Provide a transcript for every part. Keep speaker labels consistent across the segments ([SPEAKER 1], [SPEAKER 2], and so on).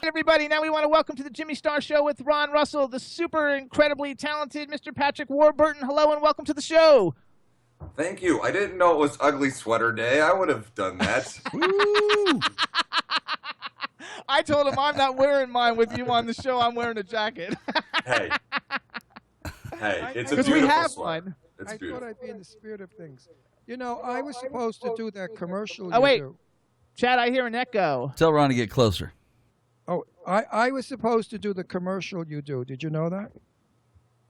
[SPEAKER 1] Everybody, now we want to welcome to the Jimmy Star Show with Ron Russell, the super incredibly talented Mr. Patrick Warburton. Hello and welcome to the show.
[SPEAKER 2] Thank you. I didn't know it was Ugly Sweater Day. I would have done that.
[SPEAKER 1] Woo! I told him I'm not wearing mine with you on the show. I'm wearing a jacket.
[SPEAKER 2] Hey, it's a beautiful
[SPEAKER 1] we have
[SPEAKER 2] sweater.
[SPEAKER 1] one.
[SPEAKER 2] It's
[SPEAKER 3] I
[SPEAKER 2] beautiful.
[SPEAKER 3] thought I'd be in the spirit of things. You know, I was supposed to do that commercial.
[SPEAKER 1] Oh, wait.
[SPEAKER 3] Do.
[SPEAKER 1] Chad, I hear an echo.
[SPEAKER 4] Tell Ron to get closer.
[SPEAKER 3] Oh, I was supposed to do the commercial you do. Did you know that?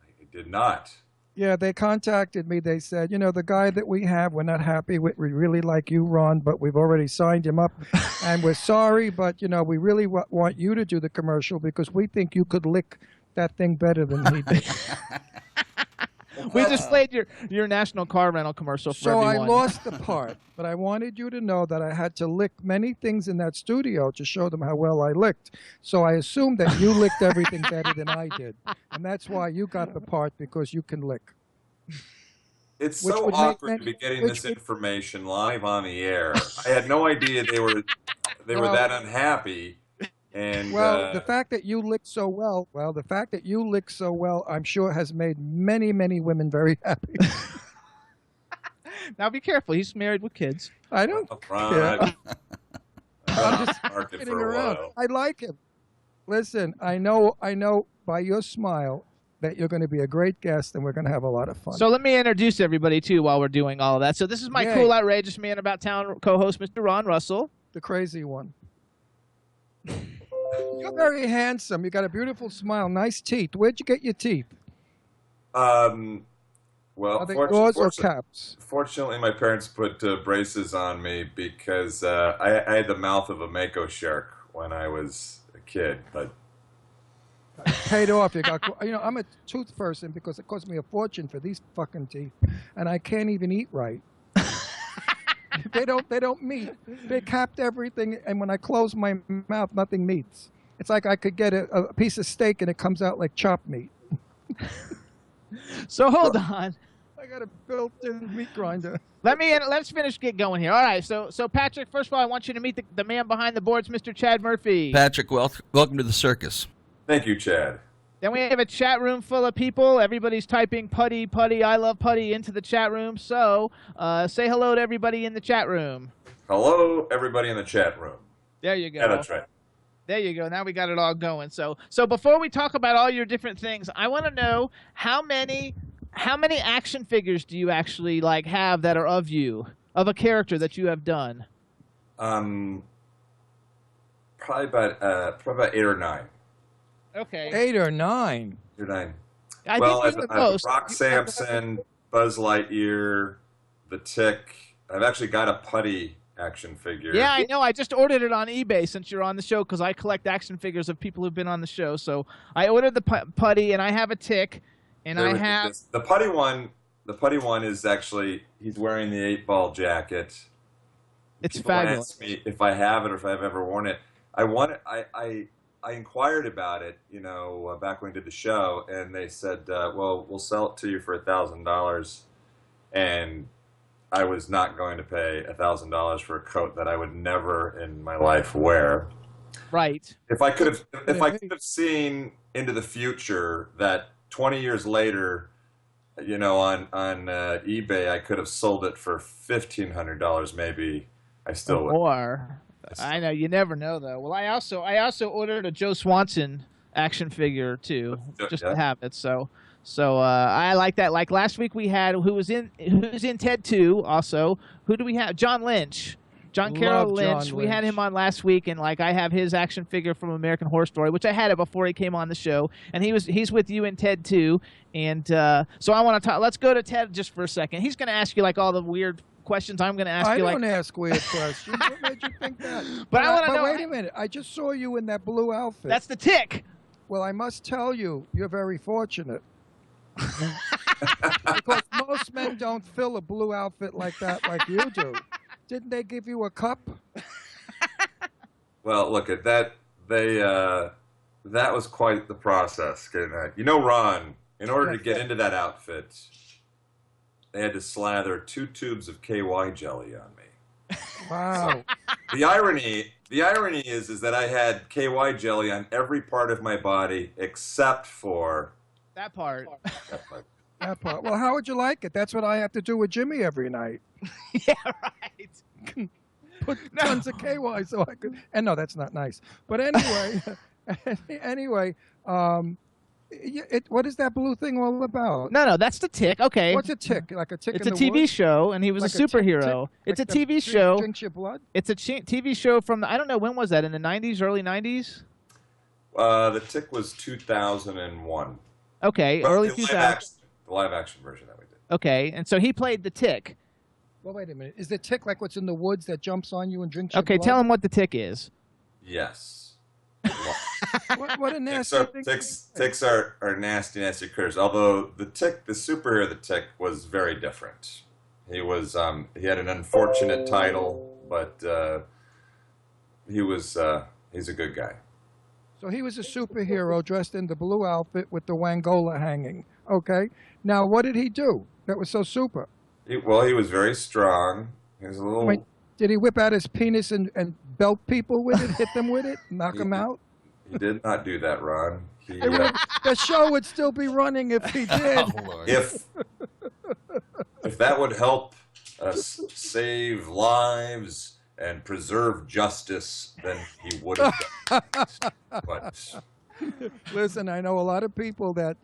[SPEAKER 2] I did not.
[SPEAKER 3] Yeah, they contacted me. They said, you know, the guy that we have, we're not happy with. We really like you, Ron, but we've already signed him up. And we're sorry, but, you know, we really want you to do the commercial because we think you could lick that thing better than he did.
[SPEAKER 1] We just played your national car rental commercial for
[SPEAKER 3] So
[SPEAKER 1] everyone.
[SPEAKER 3] I lost the part, but I wanted you to know that I had to lick many things in that studio to show them how well I licked. So I assumed that you licked everything better than I did. And that's why you got the part, because you can lick.
[SPEAKER 2] It's
[SPEAKER 3] Which
[SPEAKER 2] so
[SPEAKER 3] would make
[SPEAKER 2] awkward to
[SPEAKER 3] many-
[SPEAKER 2] be getting
[SPEAKER 3] which
[SPEAKER 2] this
[SPEAKER 3] would-
[SPEAKER 2] information live on the air. I had no idea they were
[SPEAKER 3] Well-
[SPEAKER 2] that unhappy. And
[SPEAKER 3] Well, the fact that you licked so well, I'm sure has made many, many women very happy.
[SPEAKER 1] Now be careful. He's married with kids.
[SPEAKER 3] I don't
[SPEAKER 2] Ron,
[SPEAKER 3] care.
[SPEAKER 2] I'm
[SPEAKER 3] just
[SPEAKER 2] market
[SPEAKER 3] kidding
[SPEAKER 2] for a
[SPEAKER 3] around.
[SPEAKER 2] while.
[SPEAKER 3] I like him. Listen, I know by your smile that you're going to be a great guest and we're going to have a lot of fun.
[SPEAKER 1] So let me introduce everybody, too, while we're doing all of that. So this is my
[SPEAKER 3] Yay.
[SPEAKER 1] cool, outrageous man about town co-host, Mr. Ron Russell.
[SPEAKER 3] The crazy one. You're very handsome. You got a beautiful smile, nice teeth. Where'd you get your teeth?
[SPEAKER 2] Well,
[SPEAKER 3] Are they yours or caps?
[SPEAKER 2] fortunately, my parents put braces on me because I had the mouth of a mako shark when I was a kid. But
[SPEAKER 3] Paid off. You got. You know, I'm a tooth person because it cost me a fortune for these fucking teeth, and I can't even eat right. They don't meet. They capped everything, and when I close my mouth, nothing meets. It's like I could get a piece of steak and it comes out like chopped meat.
[SPEAKER 1] So hold on.
[SPEAKER 3] I got a built-in meat grinder.
[SPEAKER 1] Let's get going here. All right. So Patrick, first of all, I want you to meet the man behind the boards, Mr. Chad Murphy.
[SPEAKER 4] Patrick, welcome to the circus.
[SPEAKER 2] thank you, Chad.
[SPEAKER 1] Then we have a chat room full of people. Everybody's typing putty, putty, I love putty into the chat room. So say hello to everybody in the chat room.
[SPEAKER 2] Hello, everybody in the chat room.
[SPEAKER 1] There you go.
[SPEAKER 2] Yeah, that's right.
[SPEAKER 1] There you go. Now we got it all going. So before we talk about all your different things, I want to know how many action figures do you actually have that are of you, of a character that you have done?
[SPEAKER 2] Probably about 8 or 9.
[SPEAKER 1] Okay.
[SPEAKER 3] 8 or 9.
[SPEAKER 2] 8 or 9.
[SPEAKER 1] I
[SPEAKER 2] Well,
[SPEAKER 1] think
[SPEAKER 2] I've,
[SPEAKER 1] the
[SPEAKER 2] I've
[SPEAKER 1] most.
[SPEAKER 2] Rock Sampson, Buzz Lightyear, the Tick. I've actually got a putty action figure.
[SPEAKER 1] Yeah, I know. I just ordered it on eBay since you're on the show because I collect action figures of people who've been on the show. So I ordered the putty, and I have a Tick, and
[SPEAKER 2] They're
[SPEAKER 1] I have.
[SPEAKER 2] ridiculous. The putty one. The putty one is actually he's wearing the 8-ball jacket.
[SPEAKER 1] It's
[SPEAKER 2] People
[SPEAKER 1] fabulous.
[SPEAKER 2] ask me if I have it or if I've ever worn it. I inquired about it, back when we did the show, and they said, well, we'll sell it to you for $1,000. And I was not going to pay $1,000 for a coat that I would never in my life wear.
[SPEAKER 1] Right.
[SPEAKER 2] If I could have seen into the future that 20 years later, on eBay, I could have sold it for $1,500 maybe. I still would.
[SPEAKER 1] Or I know you never know though. Well, I also ordered a Joe Swanson action figure too, just to have it. So I like that. Like last week we had who's in Ted 2 also. Who do we have? John Lynch. John Carroll Lynch. We had him on last week, and I have his action figure from American Horror Story, which I had it before he came on the show, and he's with you in Ted 2, and so I want to talk. Let's go to Ted just for a second. He's going to ask you all the weird questions I'm going to ask you.
[SPEAKER 3] I don't ask weird questions. What made you think that?
[SPEAKER 1] But I want to know.
[SPEAKER 3] Wait a minute. I just saw you in that blue outfit.
[SPEAKER 1] That's the Tick.
[SPEAKER 3] Well, I must tell you, you're very fortunate. Because most men don't fill a blue outfit like that like you do. Didn't they give you a cup?
[SPEAKER 2] Well, look at that. That was quite the process getting that. Ron, in order to get into that outfit, slather 2 tubes of KY jelly on me.
[SPEAKER 3] Wow.
[SPEAKER 2] The irony is that I had KY jelly on every part of my body except for
[SPEAKER 1] That part.
[SPEAKER 2] that part.
[SPEAKER 3] That part. Well, how would you like it? That's what I have to do with Jimmy every night.
[SPEAKER 1] Yeah, right.
[SPEAKER 3] Put tons of KY so I could. And no, that's not nice. But anyway, what is that blue thing all about?
[SPEAKER 1] No, that's the Tick. Okay.
[SPEAKER 3] What's a tick? Like a tick
[SPEAKER 1] It's
[SPEAKER 3] in
[SPEAKER 1] a
[SPEAKER 3] the
[SPEAKER 1] TV
[SPEAKER 3] woods?
[SPEAKER 1] show, and he was
[SPEAKER 3] Like
[SPEAKER 1] a superhero.
[SPEAKER 3] tick?
[SPEAKER 1] It's
[SPEAKER 3] Like
[SPEAKER 1] a
[SPEAKER 3] the
[SPEAKER 1] TV show.
[SPEAKER 3] Drinks your blood?
[SPEAKER 1] It's a TV show from I don't know, when was that? In the 90s, early 90s?
[SPEAKER 2] The Tick was 2001.
[SPEAKER 1] Okay,
[SPEAKER 2] Well,
[SPEAKER 1] early
[SPEAKER 2] the
[SPEAKER 1] 2000s.
[SPEAKER 2] the live action version that we did.
[SPEAKER 1] Okay, and so he played the Tick.
[SPEAKER 3] Well, wait a minute. Is the tick like what's in the woods that jumps on you and drinks your
[SPEAKER 1] Okay,
[SPEAKER 3] blood?
[SPEAKER 1] tell him what the Tick is.
[SPEAKER 2] Yes.
[SPEAKER 3] What a nasty thing.
[SPEAKER 2] Ticks are nasty critters. Although the superhero, the Tick, was very different. He had an unfortunate title, but he's a good guy.
[SPEAKER 3] So he was a superhero dressed in the blue outfit with the Wangola hanging. Okay. Now, what did he do that was so super?
[SPEAKER 2] He was very strong. He was a little.
[SPEAKER 3] Wait, did he whip out his penis and belt people with it, hit them with it, knock them out?
[SPEAKER 2] He did not do that, Ron.
[SPEAKER 3] The show would still be running if he did.
[SPEAKER 4] Oh, Lord.
[SPEAKER 2] If that would help us save lives and preserve justice, then he would have done it. But
[SPEAKER 3] Listen, I know a lot of people that,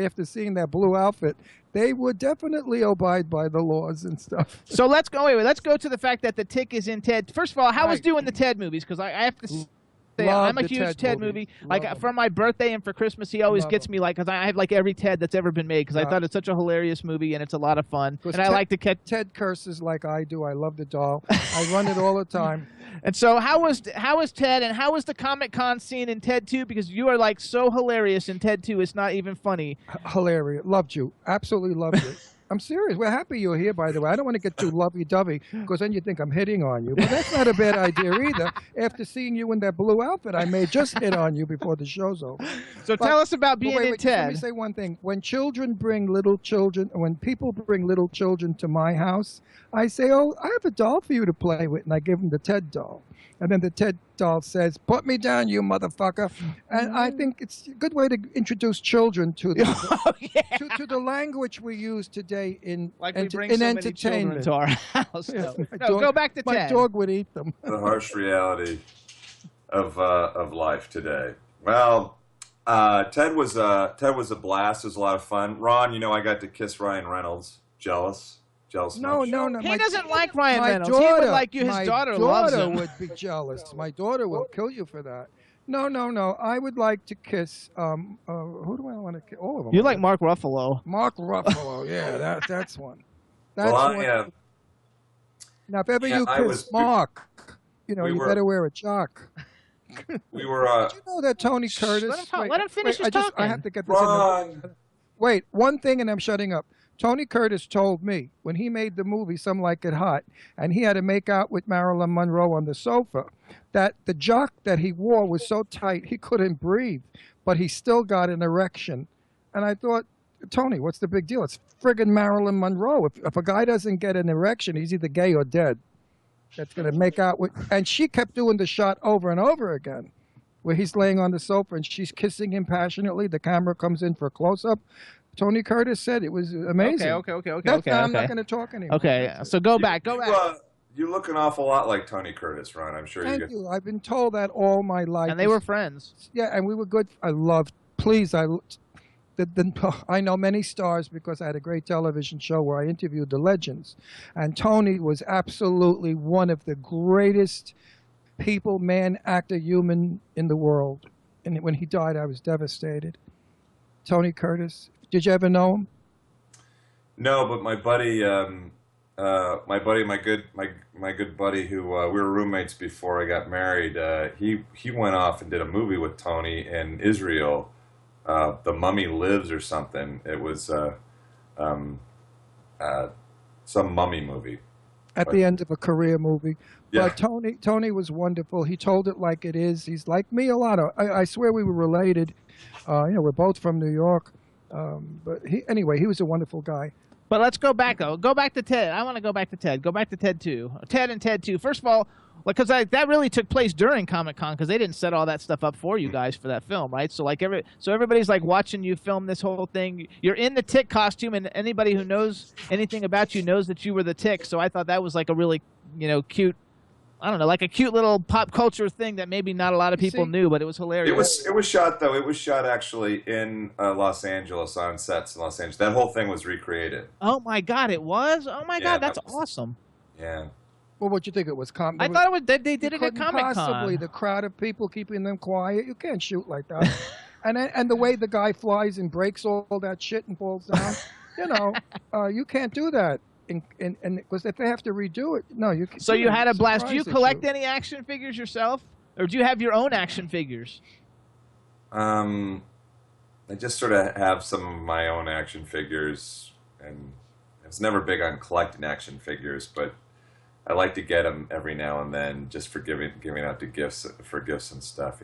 [SPEAKER 3] after seeing that blue outfit, they would definitely abide by the laws and stuff.
[SPEAKER 1] So let's go. Let's go to the fact that the Tick is in Ted. First of all, how was
[SPEAKER 3] Right.
[SPEAKER 1] doing the Ted movies? Because I have to say,
[SPEAKER 3] Love
[SPEAKER 1] I'm a
[SPEAKER 3] the
[SPEAKER 1] huge Ted movie.
[SPEAKER 3] Love 'em.
[SPEAKER 1] For my birthday and for Christmas, he always
[SPEAKER 3] Love
[SPEAKER 1] gets me because I have every Ted that's ever been made because I
[SPEAKER 3] Yeah.
[SPEAKER 1] thought it's such a hilarious movie and it's a lot of fun.
[SPEAKER 3] 'Cause
[SPEAKER 1] And I like to catch.
[SPEAKER 3] Ted curses like I do. I love the doll. I run it all the time.
[SPEAKER 1] And so how was Ted and how was the Comic-Con scene in Ted 2? Because you are so hilarious in Ted 2, it's not even funny.
[SPEAKER 3] Hilarious. Loved you. Absolutely loved you. I'm serious. We're happy you're here, by the way. I don't want to get too lovey-dovey because then you think I'm hitting on you. But that's not a bad idea either. After seeing you in that blue outfit, I may just hit on you before the show's over.
[SPEAKER 1] So tell us about being in
[SPEAKER 3] Let
[SPEAKER 1] Ted.
[SPEAKER 3] me say one thing. When people bring little children to my house, I say, oh, I have a doll for you to play with, and I give them the Ted doll. And then the Ted doll says, put me down, you motherfucker. And I think it's a good way to introduce children to the,
[SPEAKER 1] Oh, yeah.
[SPEAKER 3] to the language we use today in,
[SPEAKER 1] Like we bring
[SPEAKER 3] in
[SPEAKER 1] so many children
[SPEAKER 3] entertainment.
[SPEAKER 1] to our house.
[SPEAKER 3] Yes,
[SPEAKER 1] No,
[SPEAKER 3] my
[SPEAKER 1] no,
[SPEAKER 3] dog-
[SPEAKER 1] go back to
[SPEAKER 3] My
[SPEAKER 1] Ted.
[SPEAKER 3] dog would eat them.
[SPEAKER 2] the harsh reality of life today. Well, Ted was a blast. It was a lot of fun. Ron, I got to kiss Ryan Reynolds. Jealous
[SPEAKER 3] No,
[SPEAKER 2] much?
[SPEAKER 3] no.
[SPEAKER 1] He doesn't like Ryan
[SPEAKER 3] my
[SPEAKER 1] Reynolds. He would like you. His
[SPEAKER 3] my
[SPEAKER 1] daughter loves him.
[SPEAKER 3] would be jealous. My daughter will kill you for that. No. I would like to kiss. Who do I want to kiss? All of them.
[SPEAKER 1] You like Mark Ruffalo.
[SPEAKER 3] Mark Ruffalo? Yeah, that's one. That's
[SPEAKER 2] Well,
[SPEAKER 3] one. Now, if ever you
[SPEAKER 2] I
[SPEAKER 3] kiss Mark, you better wear a jock.
[SPEAKER 2] we were.
[SPEAKER 3] Did you know that Tony Curtis?
[SPEAKER 1] Let him talk. Let him finish his
[SPEAKER 3] I
[SPEAKER 1] talking.
[SPEAKER 3] have to get this in.
[SPEAKER 2] Ron.
[SPEAKER 3] Wait, one thing, and I'm shutting up. Tony Curtis told me when he made the movie Some Like It Hot, and he had to make out with Marilyn Monroe on the sofa, that the jock that he wore was so tight he couldn't breathe, but he still got an erection. And I thought, Tony, what's the big deal? It's friggin' Marilyn Monroe. If a guy doesn't get an erection, he's either gay or dead. That's going to make out with... And she kept doing the shot over and over again, where he's laying on the sofa and she's kissing him passionately. The camera comes in for a close-up. Tony Curtis said it was amazing.
[SPEAKER 1] Okay.
[SPEAKER 3] I'm not going to talk anymore.
[SPEAKER 1] Okay, so go back.
[SPEAKER 2] You look an awful lot like Tony Curtis, Ron. I'm sure
[SPEAKER 3] Thank you. I've been told that all my life.
[SPEAKER 1] And they were friends.
[SPEAKER 3] Yeah, and we were good. I know many stars because I had a great television show where I interviewed the legends. And Tony was absolutely one of the greatest people, man, actor, human in the world. And when he died, I was devastated. Tony Curtis. Did you ever know him?
[SPEAKER 2] No, but my buddy, my good buddy, who we were roommates before I got married. He went off and did a movie with Tony in Israel. The Mummy Lives or something. It was some mummy movie.
[SPEAKER 3] At the end of a career movie.
[SPEAKER 2] Yeah.
[SPEAKER 3] But Tony was wonderful. He told it like it is. He's like me a lot. I swear we were related. We're both from New York. But he was a wonderful guy.
[SPEAKER 1] But let's go back though. Go back to Ted. I want to go back to Ted. Go back to Ted 2. Ted and Ted 2. First of all, because that really took place during Comic-Con because they didn't set all that stuff up for you guys for that film, right? So everybody's like watching you film this whole thing. You're in the Tick costume, and anybody who knows anything about you knows that you were the Tick. So I thought that was like a really, cute. I don't know, like a cute little pop culture thing that maybe not a lot of people knew, but it was hilarious.
[SPEAKER 2] It was shot though. It was shot actually in Los Angeles on sets in Los Angeles. That whole thing was recreated.
[SPEAKER 1] Oh my God, it was! Oh my God, that's awesome.
[SPEAKER 2] Yeah.
[SPEAKER 3] Well, what you think it was?
[SPEAKER 1] I thought it was. They did it at Comic-Con.
[SPEAKER 3] Possibly the crowd of people keeping them quiet. You can't shoot like that. and the way the guy flies and breaks all that shit and falls down, you can't do that. And because if they have to redo it, no, you can't.
[SPEAKER 1] So you had a blast. Do you collect any action figures yourself, or do you have your own action figures?
[SPEAKER 2] I just sort of have some of my own action figures, and I was never big on collecting action figures, but I like to get them every now and then, just for giving out to gifts and stuff,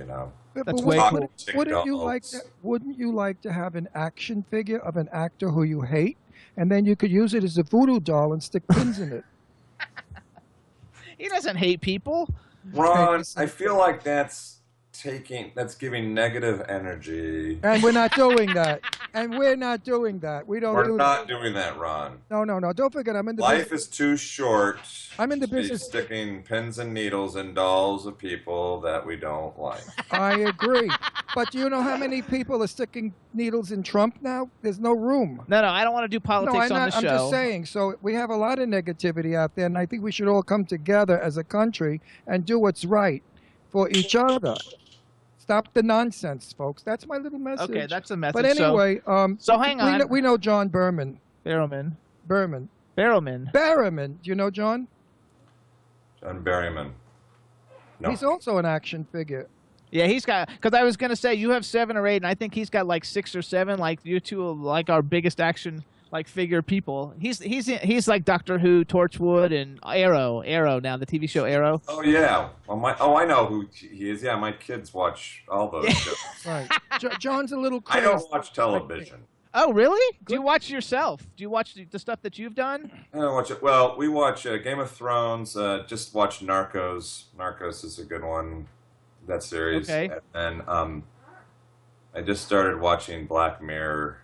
[SPEAKER 1] That's way cool.
[SPEAKER 3] Wouldn't you like to have an action figure of an actor who you hate? And then you could use it as a voodoo doll and stick pins in it.
[SPEAKER 1] He doesn't hate people.
[SPEAKER 2] Ron, I feel like that's giving negative energy.
[SPEAKER 3] And we're not doing that. We don't.
[SPEAKER 2] We're not doing that, Ron.
[SPEAKER 3] No. Don't forget, I'm in the
[SPEAKER 2] Life is too short.
[SPEAKER 3] I'm in the
[SPEAKER 2] to be
[SPEAKER 3] business
[SPEAKER 2] sticking pins and needles in dolls of people that we don't like.
[SPEAKER 3] I agree. But do you know how many people are sticking needles in Trump now? There's no room.
[SPEAKER 1] No, I don't want to do politics on the show.
[SPEAKER 3] I'm just saying. So we have a lot of negativity out there, and I think we should all come together as a country and do what's right for each other. Stop the nonsense, folks. That's my little message.
[SPEAKER 1] Okay, that's a message.
[SPEAKER 3] But anyway,
[SPEAKER 1] so hang on.
[SPEAKER 3] We know John Berman.
[SPEAKER 1] Barrowman.
[SPEAKER 3] Do you know John?
[SPEAKER 2] John Berryman. No.
[SPEAKER 3] He's also an action figure.
[SPEAKER 1] Yeah, he's got. Because I was gonna say you have 7 or 8, and I think he's got like 6 or 7. Like you two, are like our biggest action figure people. He's like Doctor Who, Torchwood, and Arrow now, the TV show Arrow.
[SPEAKER 2] Oh yeah. I know who he is. Yeah, my kids watch all those shows.
[SPEAKER 3] Right. John's a little crazy.
[SPEAKER 2] I don't watch television.
[SPEAKER 1] Oh really? Do you watch yourself? Do you watch the stuff that you've done?
[SPEAKER 2] I don't watch it. Well, we watch Game of Thrones. Just watch Narcos. Narcos is a good one. That series.
[SPEAKER 1] Okay.
[SPEAKER 2] And I just started watching Black Mirror.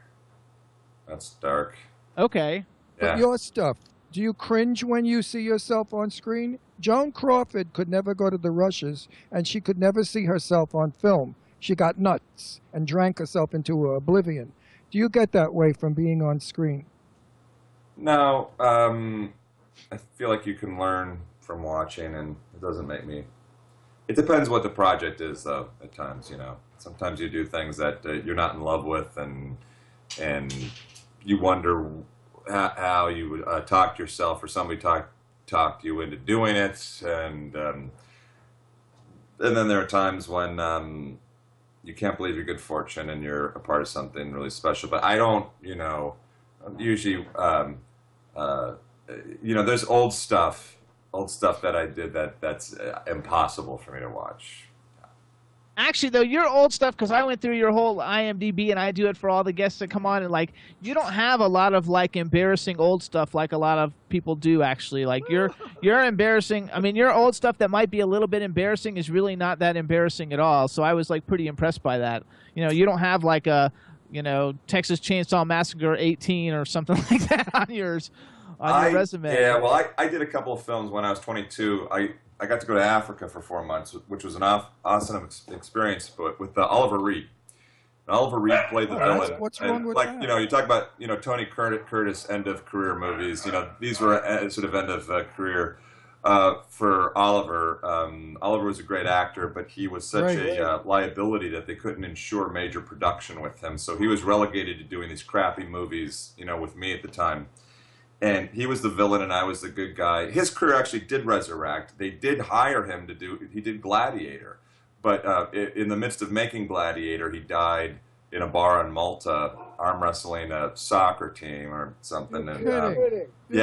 [SPEAKER 2] That's dark.
[SPEAKER 1] Okay.
[SPEAKER 3] But your stuff, do you cringe when you see yourself on screen? Joan Crawford could never go to the Rushes, and she could never see herself on film. She got nuts and drank herself into oblivion. Do you get that way from being on screen?
[SPEAKER 2] No. I feel like you can learn from watching, and it doesn't make me... It depends what the project is, though, at times, Sometimes you do things that you're not in love with, and you wonder how you would talk to yourself, or somebody talked you into doing it, and then there are times when you can't believe your good fortune and you're a part of something really special. But I don't, usually, there's old stuff that I did that's impossible for me to watch.
[SPEAKER 1] Actually, though, your old stuff, because I went through your whole IMDb, and I do it for all the guests that come on, and you don't have a lot of embarrassing old stuff like a lot of people do. Actually, you're embarrassing. I mean, your old stuff that might be a little bit embarrassing is really not that embarrassing at all. So I was pretty impressed by that. You don't have a Texas Chainsaw Massacre 18 or something like that on yours. On your resume.
[SPEAKER 2] Yeah, well, I did a couple of films when I was 22. I got to go to Africa for 4 months, which was an awesome experience, but with Oliver Reed. And Oliver Reed played the villain.
[SPEAKER 3] What's wrong with that?
[SPEAKER 2] You talk about Tony Curtis end of career movies. These were sort of end of career for Oliver. Oliver was a great actor, but he was such a liability that they couldn't ensure major production with him. So he was relegated to doing these crappy movies, with me at the time. And he was the villain and I was the good guy. His career actually did resurrect. They did hire him he did Gladiator. But in the midst of making Gladiator, he died in a bar in Malta, arm wrestling a soccer team or something. And then he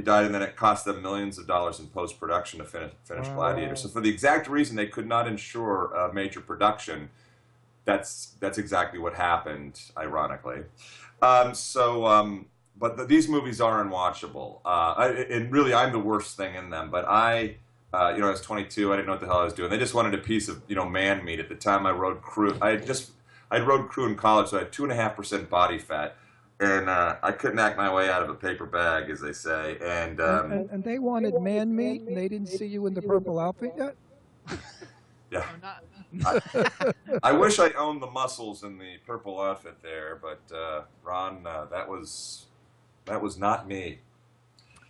[SPEAKER 2] died, and then it cost them millions of dollars in post-production to finish Gladiator. So for the exact reason they could not ensure a major production, that's exactly what happened, ironically. these movies are unwatchable. And really, I'm the worst thing in them. But I was 22. I didn't know what the hell I was doing. They just wanted a piece of, man meat. At the time, I rode crew. I'd rode crew in college, so I had 2.5% body fat. And I couldn't act my way out of a paper bag, as they say. And
[SPEAKER 3] they wanted man meat, and they didn't see you in the purple outfit yet?
[SPEAKER 2] Yeah. I wish I owned the muscles in the purple outfit there, but Ron, that was not me.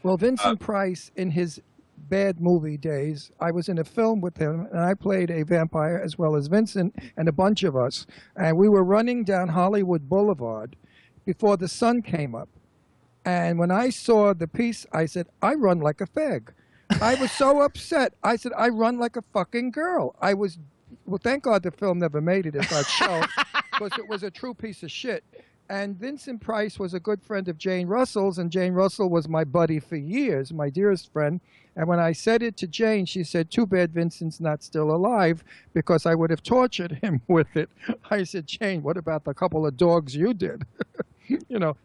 [SPEAKER 3] Well, Vincent Price, in his bad movie days, I was in a film with him, and I played a vampire as well as Vincent and a bunch of us. And we were running down Hollywood Boulevard before the sun came up. And when I saw the piece, I said, I run like a fag. I was so upset. I said, I run like a fucking girl. Well, thank God the film never made it as our show, because it was a true piece of shit. And Vincent Price was a good friend of Jane Russell's, and Jane Russell was my buddy for years, my dearest friend. And when I said it to Jane, she said, too bad Vincent's not still alive, because I would have tortured him with it. I said, Jane, what about the couple of dogs you did?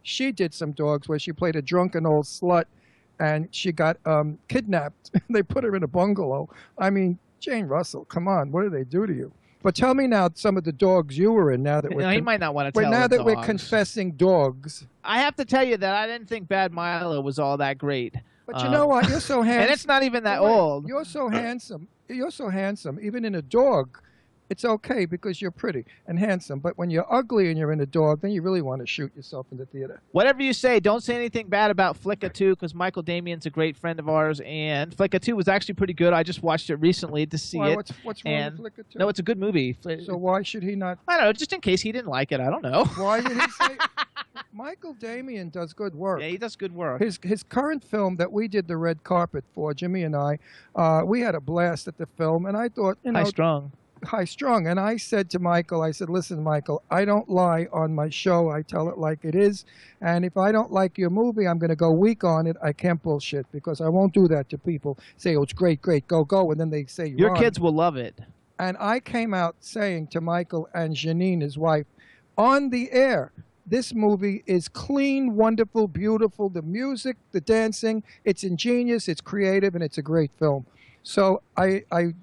[SPEAKER 3] She did some dogs where she played a drunken old slut, and she got kidnapped. They put her in a bungalow. I mean, Jane Russell, come on, what did they do to you? But tell me now some of the dogs you were in. Now that
[SPEAKER 1] he might not want to tell.
[SPEAKER 3] Now that we're confessing dogs,
[SPEAKER 1] I have to tell you that I didn't think Bad Milo was all that great.
[SPEAKER 3] But you know what? You're so handsome,
[SPEAKER 1] and it's not even that old.
[SPEAKER 3] You're so handsome. You're so handsome. Even in a dog, it's okay because you're pretty and handsome. But when you're ugly and you're in a dog, then you really want to shoot yourself in the theater.
[SPEAKER 1] Whatever you say, don't say anything bad about Flicka 2, because Michael Damian's a great friend of ours, and Flicka 2 was actually pretty good. I just watched it recently to see it.
[SPEAKER 3] What's wrong with Flicka 2?
[SPEAKER 1] No, it's a good movie.
[SPEAKER 3] So why should he not?
[SPEAKER 1] I don't know, just in case he didn't like it. I don't know.
[SPEAKER 3] Why did he say? Michael Damian does good work.
[SPEAKER 1] Yeah, he does good work.
[SPEAKER 3] His current film that we did the red carpet for, Jimmy and I, we had a blast at the film, and I thought, High Strung. And I said to Michael, I said, listen, Michael, I don't lie on my show. I tell it like it is. And if I don't like your movie, I'm going to go weak on it. I can't bullshit, because I won't do that to people. Say, oh, it's great, go. And then they say,
[SPEAKER 1] your kids will love it.
[SPEAKER 3] And I came out saying to Michael and Janine, his wife, on the air, this movie is clean, wonderful, beautiful. The music, the dancing, it's ingenious, it's creative, and it's a great film. So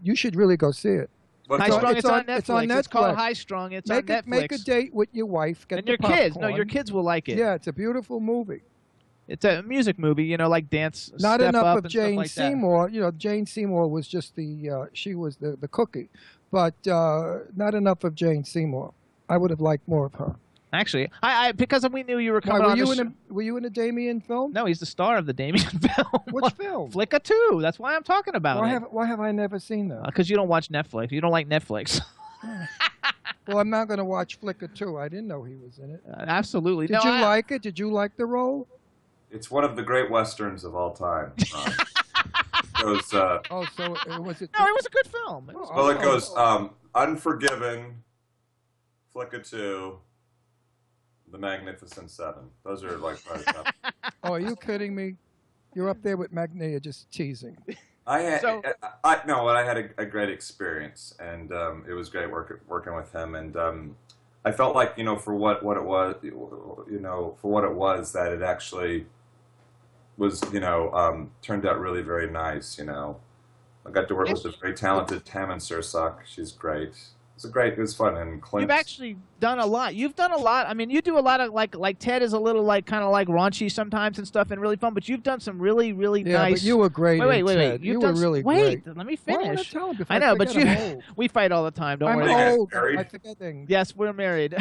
[SPEAKER 3] you should really go see it.
[SPEAKER 1] High Strung, it's on Netflix. It's called High Strung. It's on Netflix.
[SPEAKER 3] Make a date with your wife. Get
[SPEAKER 1] and your kids. No, your kids will like it.
[SPEAKER 3] Yeah, it's a beautiful movie.
[SPEAKER 1] It's a music movie, like dance.
[SPEAKER 3] Not
[SPEAKER 1] Step
[SPEAKER 3] enough
[SPEAKER 1] Up
[SPEAKER 3] of
[SPEAKER 1] and
[SPEAKER 3] Jane
[SPEAKER 1] stuff like
[SPEAKER 3] Seymour. Jane Seymour was just she was the cookie, but not enough of Jane Seymour. I would have liked more of her.
[SPEAKER 1] Actually, because we knew you were coming on.
[SPEAKER 3] Were you in a Damian film?
[SPEAKER 1] No, he's the star of the Damian film.
[SPEAKER 3] Which film?
[SPEAKER 1] Flicka 2. That's why I'm talking about
[SPEAKER 3] it. Why have I never seen that?
[SPEAKER 1] Because you don't watch Netflix. You don't like Netflix.
[SPEAKER 3] Well, I'm not going to watch Flicka 2. I didn't know he was in it.
[SPEAKER 1] Absolutely.
[SPEAKER 3] Did you like it? Did you like the role?
[SPEAKER 2] It's one of the great westerns of all time.
[SPEAKER 3] So was it?
[SPEAKER 1] No, it was a good film.
[SPEAKER 2] It goes Unforgiven, Flicka 2, The Magnificent Seven. Those are like my top.
[SPEAKER 3] Oh, are you kidding me? You're up there with Magna. You're just teasing.
[SPEAKER 2] I had a great experience, and it was great working with him, and I felt like for what it was, for what it was, that it actually was turned out really very nice. I got to work with a very talented Tammin Sursak. She's great. It was fun, and Clint.
[SPEAKER 1] You've actually done a lot. You've done a lot. I mean, you do a lot of like Ted is a little kind of raunchy sometimes and stuff, and really fun. But you've done some really nice.
[SPEAKER 3] Yeah, but you were great.
[SPEAKER 1] Wait.
[SPEAKER 3] You were really great.
[SPEAKER 1] Wait, let me finish.
[SPEAKER 3] Well,
[SPEAKER 1] I know, but we fight all the time. Don't worry.
[SPEAKER 3] I'm old. I forget things.
[SPEAKER 1] Yes, we're married.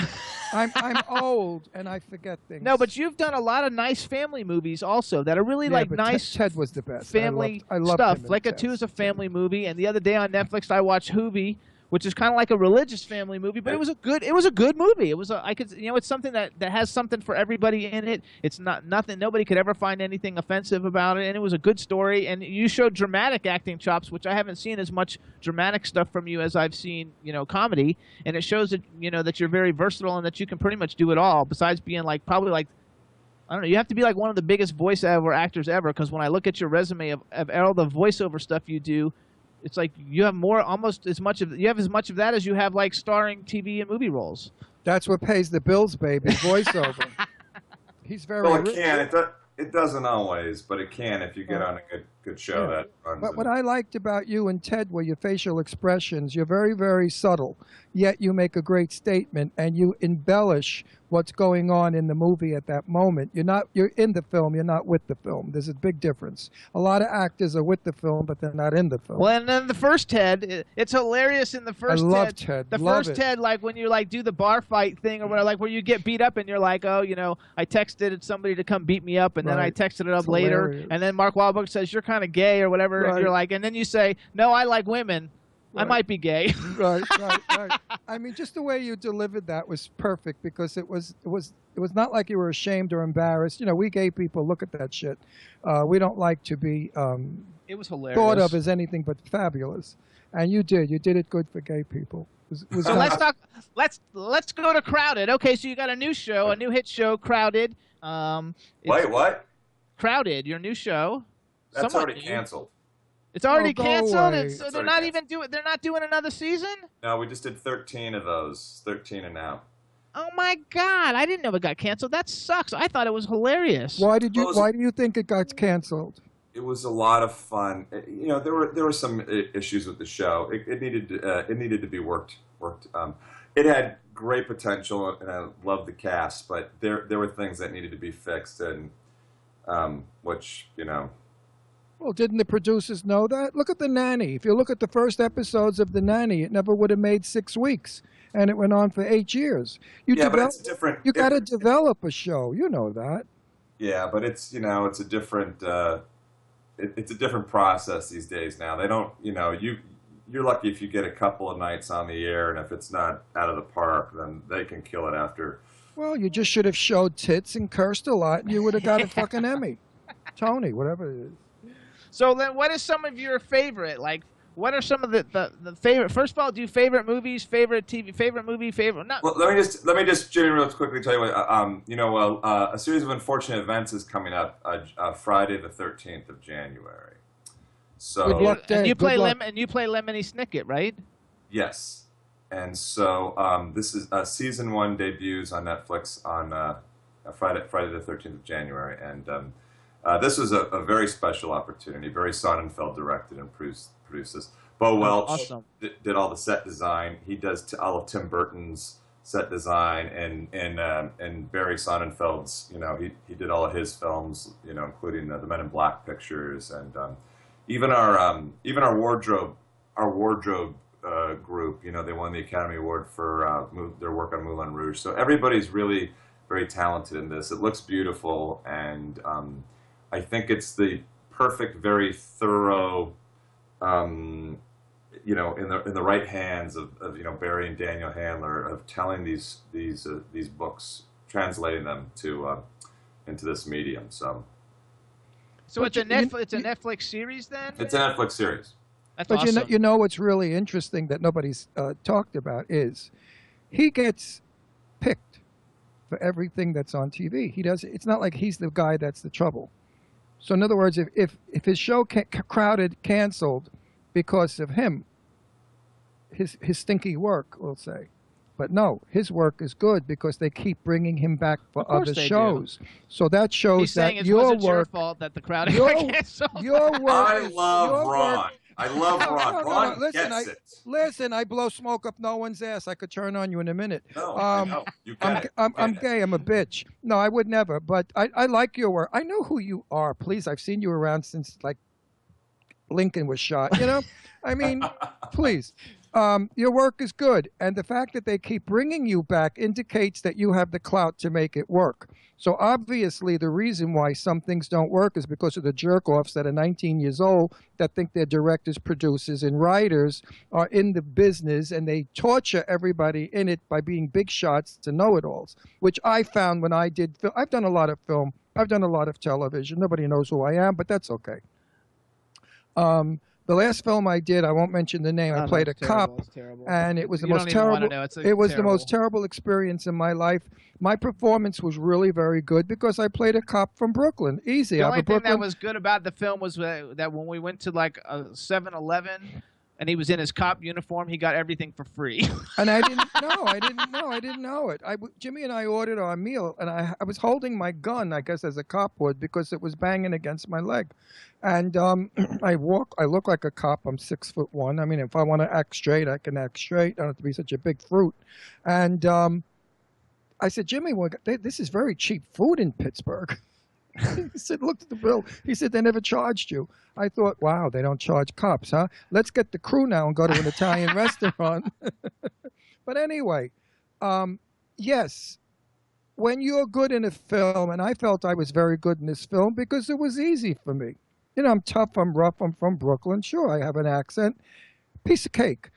[SPEAKER 3] I'm old and I forget things.
[SPEAKER 1] No, but you've done a lot of nice family movies also that are really nice.
[SPEAKER 3] Ted was the best.
[SPEAKER 1] Family
[SPEAKER 3] I loved
[SPEAKER 1] stuff.
[SPEAKER 3] Him
[SPEAKER 1] Flicka 2 is a family movie, and the other day on Netflix I watched Hoovie, which is kind of like a religious family movie, but it was a good movie. It's something that has something for everybody in it. It's nothing. Nobody could ever find anything offensive about it, and it was a good story. And you showed dramatic acting chops, which I haven't seen as much dramatic stuff from you as I've seen, comedy. And it shows that that you're very versatile and that you can pretty much do it all. Besides being I don't know. You have to be one of the biggest voiceover actors ever, because when I look at your resume of all the voiceover stuff you do, it's like you have as much of that as you have starring TV and movie roles.
[SPEAKER 3] That's what pays the bills, baby. Voiceover. He's very.
[SPEAKER 2] Well, it can. It doesn't always, but it can if you get on a good show that runs.
[SPEAKER 3] But what I liked about you and Ted were your facial expressions. You're very, very subtle, yet you make a great statement and you embellish what's going on in the movie at that moment. You're in the film, you're not with the film. There's a big difference. A lot of actors are with the film, but they're not in the film.
[SPEAKER 1] Well, and then the first Ted, it's hilarious in the first Ted.
[SPEAKER 3] I love Ted.
[SPEAKER 1] The
[SPEAKER 3] love
[SPEAKER 1] first
[SPEAKER 3] it.
[SPEAKER 1] Ted, like when you like do the bar fight thing or whatever, like where you get beat up and you're like, oh, I texted somebody to come beat me up, and then I texted it up later,
[SPEAKER 3] hilarious.
[SPEAKER 1] and then Mark Wahlberg says you're kind of gay or whatever, and you're like, and then you say, no, I like women. I might be gay.
[SPEAKER 3] Right. I mean, just the way you delivered that was perfect because it was not like you were ashamed or embarrassed. We gay people look at that shit. We don't like to be
[SPEAKER 1] it was hilarious.
[SPEAKER 3] Thought of as anything but fabulous, and you did it good for gay people.
[SPEAKER 1] So let's go to Crowded. Okay, so you got a new show, a new hit show, Crowded.
[SPEAKER 2] Wait, what?
[SPEAKER 1] Crowded, your new show.
[SPEAKER 2] That's already canceled.
[SPEAKER 1] It's already canceled. So they're not
[SPEAKER 2] canceled.
[SPEAKER 1] They're not doing another season.
[SPEAKER 2] No, we just did 13 of those. 13 and out.
[SPEAKER 1] Oh my God! I didn't know it got canceled. That sucks. I thought it was hilarious.
[SPEAKER 3] Why do you think it got canceled?
[SPEAKER 2] It was a lot of fun. There were some issues with the show. It needed to be worked. It had great potential, and I loved the cast, but there were things that needed to be fixed, and which.
[SPEAKER 3] Well, didn't the producers know that? Look at The Nanny. If you look at the first episodes of The Nanny, it never would have made 6 weeks, and it went on for 8 years.
[SPEAKER 2] But it's different.
[SPEAKER 3] You got to develop a show. You know that.
[SPEAKER 2] Yeah, but it's it's a different it's a different process these days now. They don't you're lucky if you get a couple of nights on the air, and if it's not out of the park, then they can kill it after.
[SPEAKER 3] Well, you just should have showed tits and cursed a lot, and you would have got a fucking Emmy, Tony, whatever it is.
[SPEAKER 1] So then, what is some of your favorite? Like, what are some of the favorite? First of all, do you favorite movies, favorite TV, favorite movie, favorite? Not.
[SPEAKER 2] Well, let me just Jimmy, real quickly tell you what. A series of unfortunate events is coming up Friday the 13th of January. So
[SPEAKER 3] good luck, Dave.
[SPEAKER 1] And you play
[SPEAKER 3] good luck.
[SPEAKER 1] and you play Lemony Snicket, right?
[SPEAKER 2] Yes, and so this is season 1 debuts on Netflix on Friday the 13th of January, and. This was a very special opportunity. Barry Sonnenfeld directed and produced this. Bo Welch did all the set design. He does all of Tim Burton's set design, and Barry Sonnenfeld's. He did all of his films. Including the Men in Black pictures, and even our wardrobe group. They won the Academy Award for their work on Moulin Rouge. So everybody's really very talented in this. It looks beautiful, and I think it's the perfect, very thorough, in the right hands of Barry and Daniel Handler of telling these books, translating them into this medium. So
[SPEAKER 1] it's a Netflix series then.
[SPEAKER 2] It's a Netflix series.
[SPEAKER 1] That's
[SPEAKER 3] but
[SPEAKER 1] awesome.
[SPEAKER 3] What's really interesting that nobody's talked about is he gets picked for everything that's on TV. It's not like he's the guy that's the trouble. So in other words, if his show Crowded canceled because of him, his stinky work, we'll say, but no, his work is good because they keep bringing him back for other shows. So that shows
[SPEAKER 1] He's
[SPEAKER 3] that
[SPEAKER 1] saying
[SPEAKER 3] your
[SPEAKER 1] your
[SPEAKER 3] work,
[SPEAKER 1] fault that the Crowded got canceled.
[SPEAKER 3] Your work.
[SPEAKER 2] I love Ron. I love Ron. Ron
[SPEAKER 3] listen,
[SPEAKER 2] gets it.
[SPEAKER 3] Listen, I blow smoke up no one's ass. I could turn on you in a minute.
[SPEAKER 2] No, I know. You get it.
[SPEAKER 3] I'm gay. I'm a bitch. No, I would never. But I like your work. I know who you are. Please, I've seen you around since like Lincoln was shot. I mean, please. Your work is good, and the fact that they keep bringing you back indicates that you have the clout to make it work. So obviously the reason why some things don't work is because of the jerk-offs that are 19 years old that think they're directors, producers, and writers are in the business, and they torture everybody in it by being big shots to know-it-alls, which I found when I did film. I've done a lot of film. I've done a lot of television. Nobody knows who I am, but that's okay. The last film I did, I won't mention the name. I played a cop, and it was the most terrible. It was the most terrible experience in my life. My performance was really very good because I played a cop from Brooklyn. Easy.
[SPEAKER 1] The only thing that was good about the film was that when we went to like a 7-Eleven, and he was in his cop uniform. He got everything for free.
[SPEAKER 3] And I didn't know it. Jimmy and I ordered our meal, and I was holding my gun, I guess, as a cop would, because it was banging against my leg. And I look like a cop. I'm 6'1". I mean, if I want to act straight, I can act straight. I don't have to be such a big fruit. And I said, Jimmy, well, this is very cheap food in Pittsburgh. He said, look at the bill. He said, they never charged you. I thought, wow, they don't charge cops, huh? Let's get the crew now and go to an Italian restaurant. But anyway, yes, when you're good in a film, and I felt I was very good in this film because it was easy for me. You know, I'm tough, I'm rough, I'm from Brooklyn. Sure, I have an accent. Piece of cake.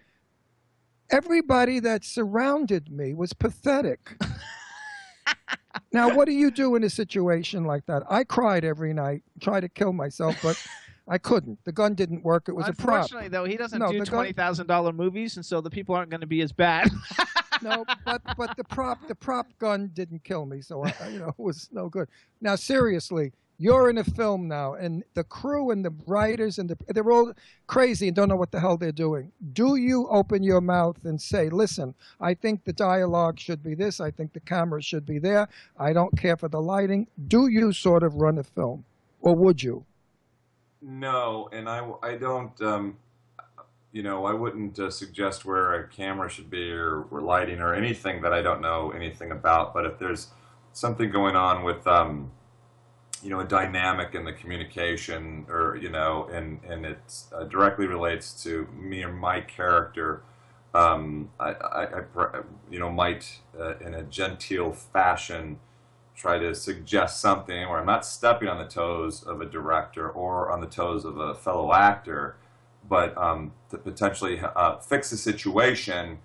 [SPEAKER 3] Everybody that surrounded me was pathetic. Now, what do you do in a situation like that? I cried every night, tried to kill myself, but I couldn't. The gun didn't work. It was a prop.
[SPEAKER 1] Unfortunately, though, he doesn't do $20,000 movies, and so the people aren't going to be as bad.
[SPEAKER 3] No, but the prop gun didn't kill me, so it was no good. Now, seriously, you're in a film now, and the crew and the writers and they're all crazy and don't know what the hell they're doing. Do you open your mouth and say, listen, I think the dialogue should be this, I think the camera should be there, I don't care for the lighting? Do you sort of run a film, or would you?
[SPEAKER 2] No, and I don't, I wouldn't suggest where a camera should be or lighting or anything that I don't know anything about, but if there's something going on with, a dynamic in the communication, or and it directly relates to me or my character, I might in a genteel fashion try to suggest something where I'm not stepping on the toes of a director or on the toes of a fellow actor, but to potentially fix a situation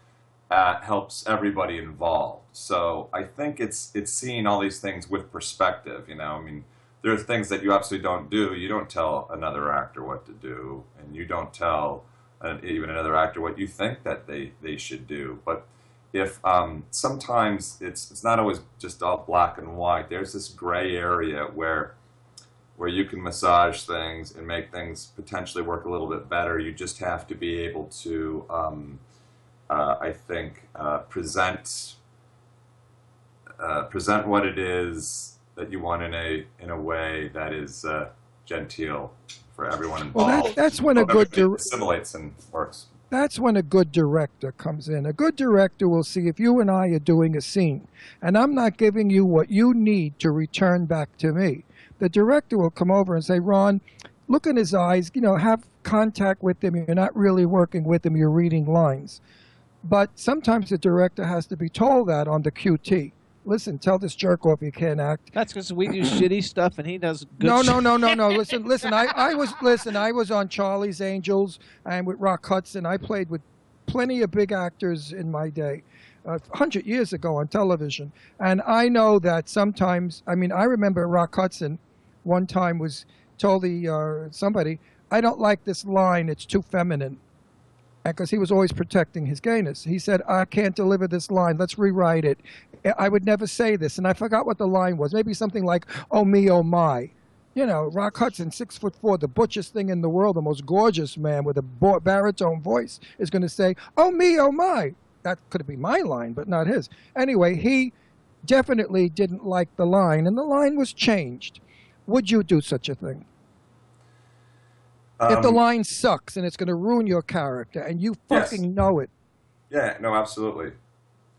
[SPEAKER 2] helps everybody involved. So I think it's seeing all these things with perspective. I mean, there are things that you absolutely don't do. You don't tell another actor what to do, and you don't tell even another actor what you think that they should do. But if sometimes it's not always just all black and white. There's this gray area where you can massage things and make things potentially work a little bit better. You just have to be able to, I think, present what it is that you want in a way that is genteel for everyone involved.
[SPEAKER 3] Well, that's when a good
[SPEAKER 2] assimilates and works.
[SPEAKER 3] That's when a good director comes in. A good director will see if you and I are doing a scene, and I'm not giving you what you need to return back to me. The director will come over and say, Ron, look in his eyes, have contact with him. You're not really working with him, you're reading lines. But sometimes the director has to be told that on the QT. Listen, tell this jerk off he can't act.
[SPEAKER 1] That's because we do shitty stuff and he does good
[SPEAKER 3] No.
[SPEAKER 1] shit.
[SPEAKER 3] I was on Charlie's Angels and with Rock Hudson. I played with plenty of big actors in my day, 100 years ago on television. And I know that sometimes, I remember Rock Hudson one time told somebody, I don't like this line, it's too feminine. Because he was always protecting his gayness. He said, I can't deliver this line. Let's rewrite it. I would never say this. And I forgot what the line was. Maybe something like, oh, me, oh, my. Rock Hudson, 6'4", the butchest thing in the world, the most gorgeous man with a baritone voice, is going to say, oh, me, oh, my. That could be my line, but not his. Anyway, he definitely didn't like the line, and the line was changed. Would you do such a thing? If the line sucks and it's going to ruin your character and you fucking know it.
[SPEAKER 2] Yeah, no, absolutely.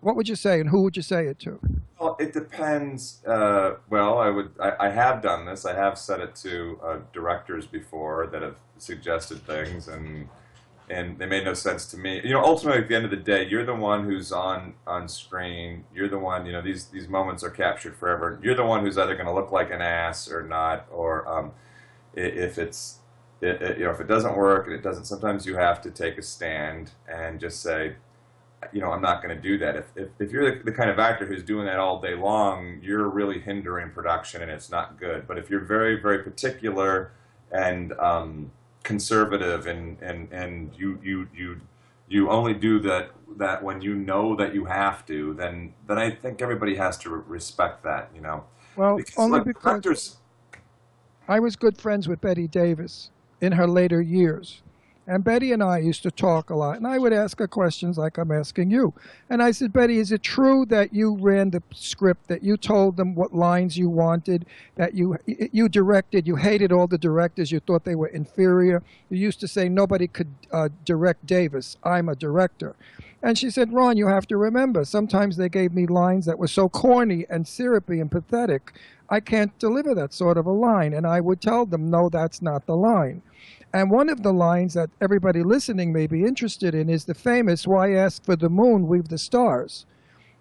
[SPEAKER 3] What would you say, and who would you say it to?
[SPEAKER 2] Well, it depends. I have done this. I have said it to directors before that have suggested things, and they made no sense to me. Ultimately, at the end of the day, you're the one who's on screen. You're the one. These moments are captured forever. You're the one who's either going to look like an ass or not, or if it's. If it doesn't work and it doesn't, sometimes you have to take a stand and just say, I'm not going to do that. If you're the kind of actor who's doing that all day long, you're really hindering production and it's not good. But if you're very, very particular and conservative and you only do that when you know that you have to, then I think everybody has to respect that.
[SPEAKER 3] Well, because I was good friends with Betty Davis in her later years. And Betty and I used to talk a lot, and I would ask her questions like I'm asking you. And I said, Betty, is it true that you ran the script, that you told them what lines you wanted, that you directed, you hated all the directors, you thought they were inferior? You used to say nobody could direct Davis. I'm a director. And she said, Ron, you have to remember, sometimes they gave me lines that were so corny and syrupy and pathetic, I can't deliver that sort of a line. And I would tell them, no, that's not the line. And one of the lines that everybody listening may be interested in is the famous, why ask for the moon, we've the stars,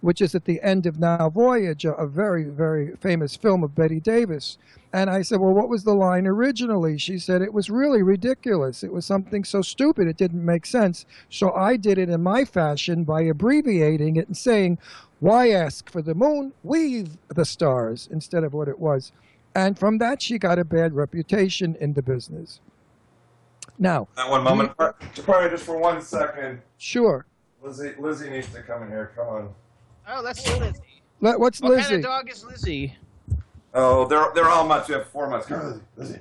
[SPEAKER 3] which is at the end of Now Voyage, a very, very famous film of Bette Davis. And I said, well, what was the line originally? She said, it was really ridiculous. It was something so stupid it didn't make sense. So I did it in my fashion by abbreviating it and saying, why ask for the moon, we've the stars, instead of what it was. And from that, she got a bad reputation in the business. Now,
[SPEAKER 2] one moment. Probably just for 1 second.
[SPEAKER 3] Sure.
[SPEAKER 2] Lizzie needs to come in here. Come on.
[SPEAKER 1] Oh, that's Lizzie.
[SPEAKER 3] What's
[SPEAKER 1] What
[SPEAKER 3] Lizzie?
[SPEAKER 1] kind of dog is Lizzie?
[SPEAKER 2] Oh, they're all mutts. We have 4 mutts. Come on, Lizzie.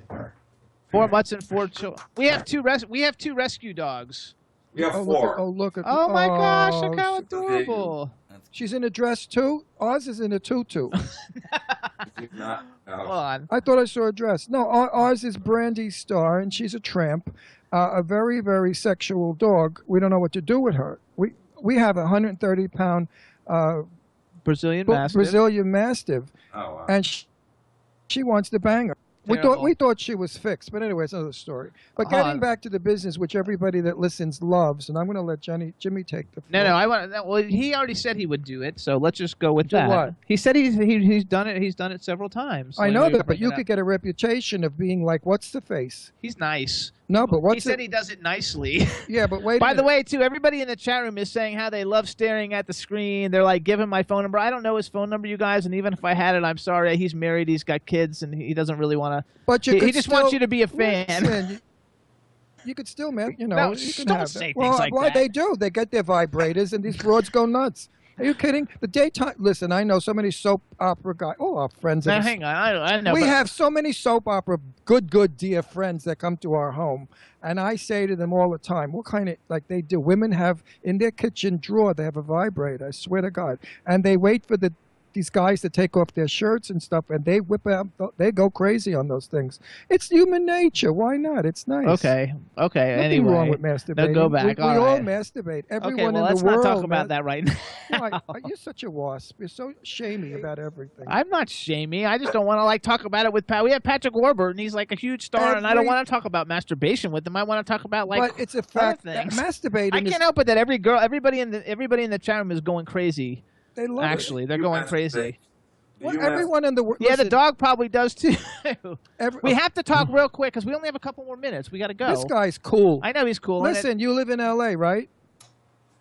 [SPEAKER 1] 4 mutts and 4 children. We have two rescue dogs.
[SPEAKER 2] We have
[SPEAKER 3] Oh,
[SPEAKER 2] 4.
[SPEAKER 3] Look at
[SPEAKER 1] Oh my gosh! Look how
[SPEAKER 3] she-
[SPEAKER 1] adorable.
[SPEAKER 3] She's in a dress too? Ours is in a tutu.
[SPEAKER 2] Not, no.
[SPEAKER 1] Hold on.
[SPEAKER 3] I thought I saw a dress. No, ours is Brandy Starr, and she's a tramp, a very, very sexual dog. We don't know what to do with her. We have a 130-pound
[SPEAKER 1] Brazilian Mastiff.
[SPEAKER 3] Brazilian Mastiff,
[SPEAKER 2] Oh, wow.
[SPEAKER 3] and she wants to bang her.
[SPEAKER 1] Terrible.
[SPEAKER 3] We thought she was fixed, but anyway, it's another story. But getting back to the business, which everybody that listens loves, and I'm going to let Jimmy take the floor.
[SPEAKER 1] No, I want. Well, he already said he would do it, so let's just go with
[SPEAKER 3] Do
[SPEAKER 1] that.
[SPEAKER 3] what?
[SPEAKER 1] He said he's done it. He's done it several times.
[SPEAKER 3] I
[SPEAKER 1] So
[SPEAKER 3] know
[SPEAKER 1] we
[SPEAKER 3] that, but you
[SPEAKER 1] bring it
[SPEAKER 3] could
[SPEAKER 1] up.
[SPEAKER 3] get a reputation of being like, what's the face?
[SPEAKER 1] He's nice.
[SPEAKER 3] No, but
[SPEAKER 1] He
[SPEAKER 3] what's
[SPEAKER 1] said
[SPEAKER 3] it?
[SPEAKER 1] he does it nicely.
[SPEAKER 3] Yeah, but wait.
[SPEAKER 1] By the way, too, everybody in the chat room is saying how they love staring at the screen. They're like, give him my phone number. I don't know his phone number, you guys, and even if I had it, I'm sorry. He's married. He's got kids, and he doesn't really want to.
[SPEAKER 3] But you
[SPEAKER 1] He
[SPEAKER 3] could
[SPEAKER 1] just
[SPEAKER 3] still,
[SPEAKER 1] wants you to be a fan.
[SPEAKER 3] Listen, you could still, man. You know,
[SPEAKER 1] No,
[SPEAKER 3] you can
[SPEAKER 1] don't
[SPEAKER 3] have
[SPEAKER 1] say
[SPEAKER 3] that.
[SPEAKER 1] things like
[SPEAKER 3] well,
[SPEAKER 1] that.
[SPEAKER 3] they do. They get their vibrators, and these broads go nuts. Are you kidding? The daytime. Listen, I know so many soap opera guys. Oh, our friends.
[SPEAKER 1] Now, hang on. I know.
[SPEAKER 3] We
[SPEAKER 1] but-
[SPEAKER 3] have so many soap opera good dear friends that come to our home, and I say to them all the time, what kind of, like they do, women have in their kitchen drawer, they have a vibrator, I swear to God, and they wait for these guys to take off their shirts and stuff, and they whip out, they go crazy on those things. It's human nature. Why not? It's nice.
[SPEAKER 1] Okay.
[SPEAKER 3] Nothing
[SPEAKER 1] Anyway,
[SPEAKER 3] wrong with masturbating.
[SPEAKER 1] go back.
[SPEAKER 3] We
[SPEAKER 1] All
[SPEAKER 3] all
[SPEAKER 1] right.
[SPEAKER 3] masturbate. Everyone
[SPEAKER 1] Okay, well,
[SPEAKER 3] in
[SPEAKER 1] let's
[SPEAKER 3] the world.
[SPEAKER 1] not talk about that right now.
[SPEAKER 3] Why? You're such a wasp. You're so shamey about everything.
[SPEAKER 1] I'm not shamey. I just don't want to talk about it with Pat. We have Patrick Warburton. He's like a huge star, and I don't want to talk about masturbation with him. I want to talk about
[SPEAKER 3] but it's a fact that
[SPEAKER 1] things.
[SPEAKER 3] masturbating
[SPEAKER 1] I
[SPEAKER 3] is,
[SPEAKER 1] can't help it that everybody in the chat room is going crazy.
[SPEAKER 3] they love
[SPEAKER 1] Actually, they're
[SPEAKER 2] You
[SPEAKER 1] going
[SPEAKER 2] masturbate.
[SPEAKER 1] crazy.
[SPEAKER 2] Do
[SPEAKER 3] it.
[SPEAKER 2] you
[SPEAKER 3] Well, everyone in the world.
[SPEAKER 1] Yeah, the dog probably does too. We have to talk real quick because we only have a couple more minutes. We got to go.
[SPEAKER 3] This guy's cool.
[SPEAKER 1] I know he's cool.
[SPEAKER 3] Listen, you live in L.A., right?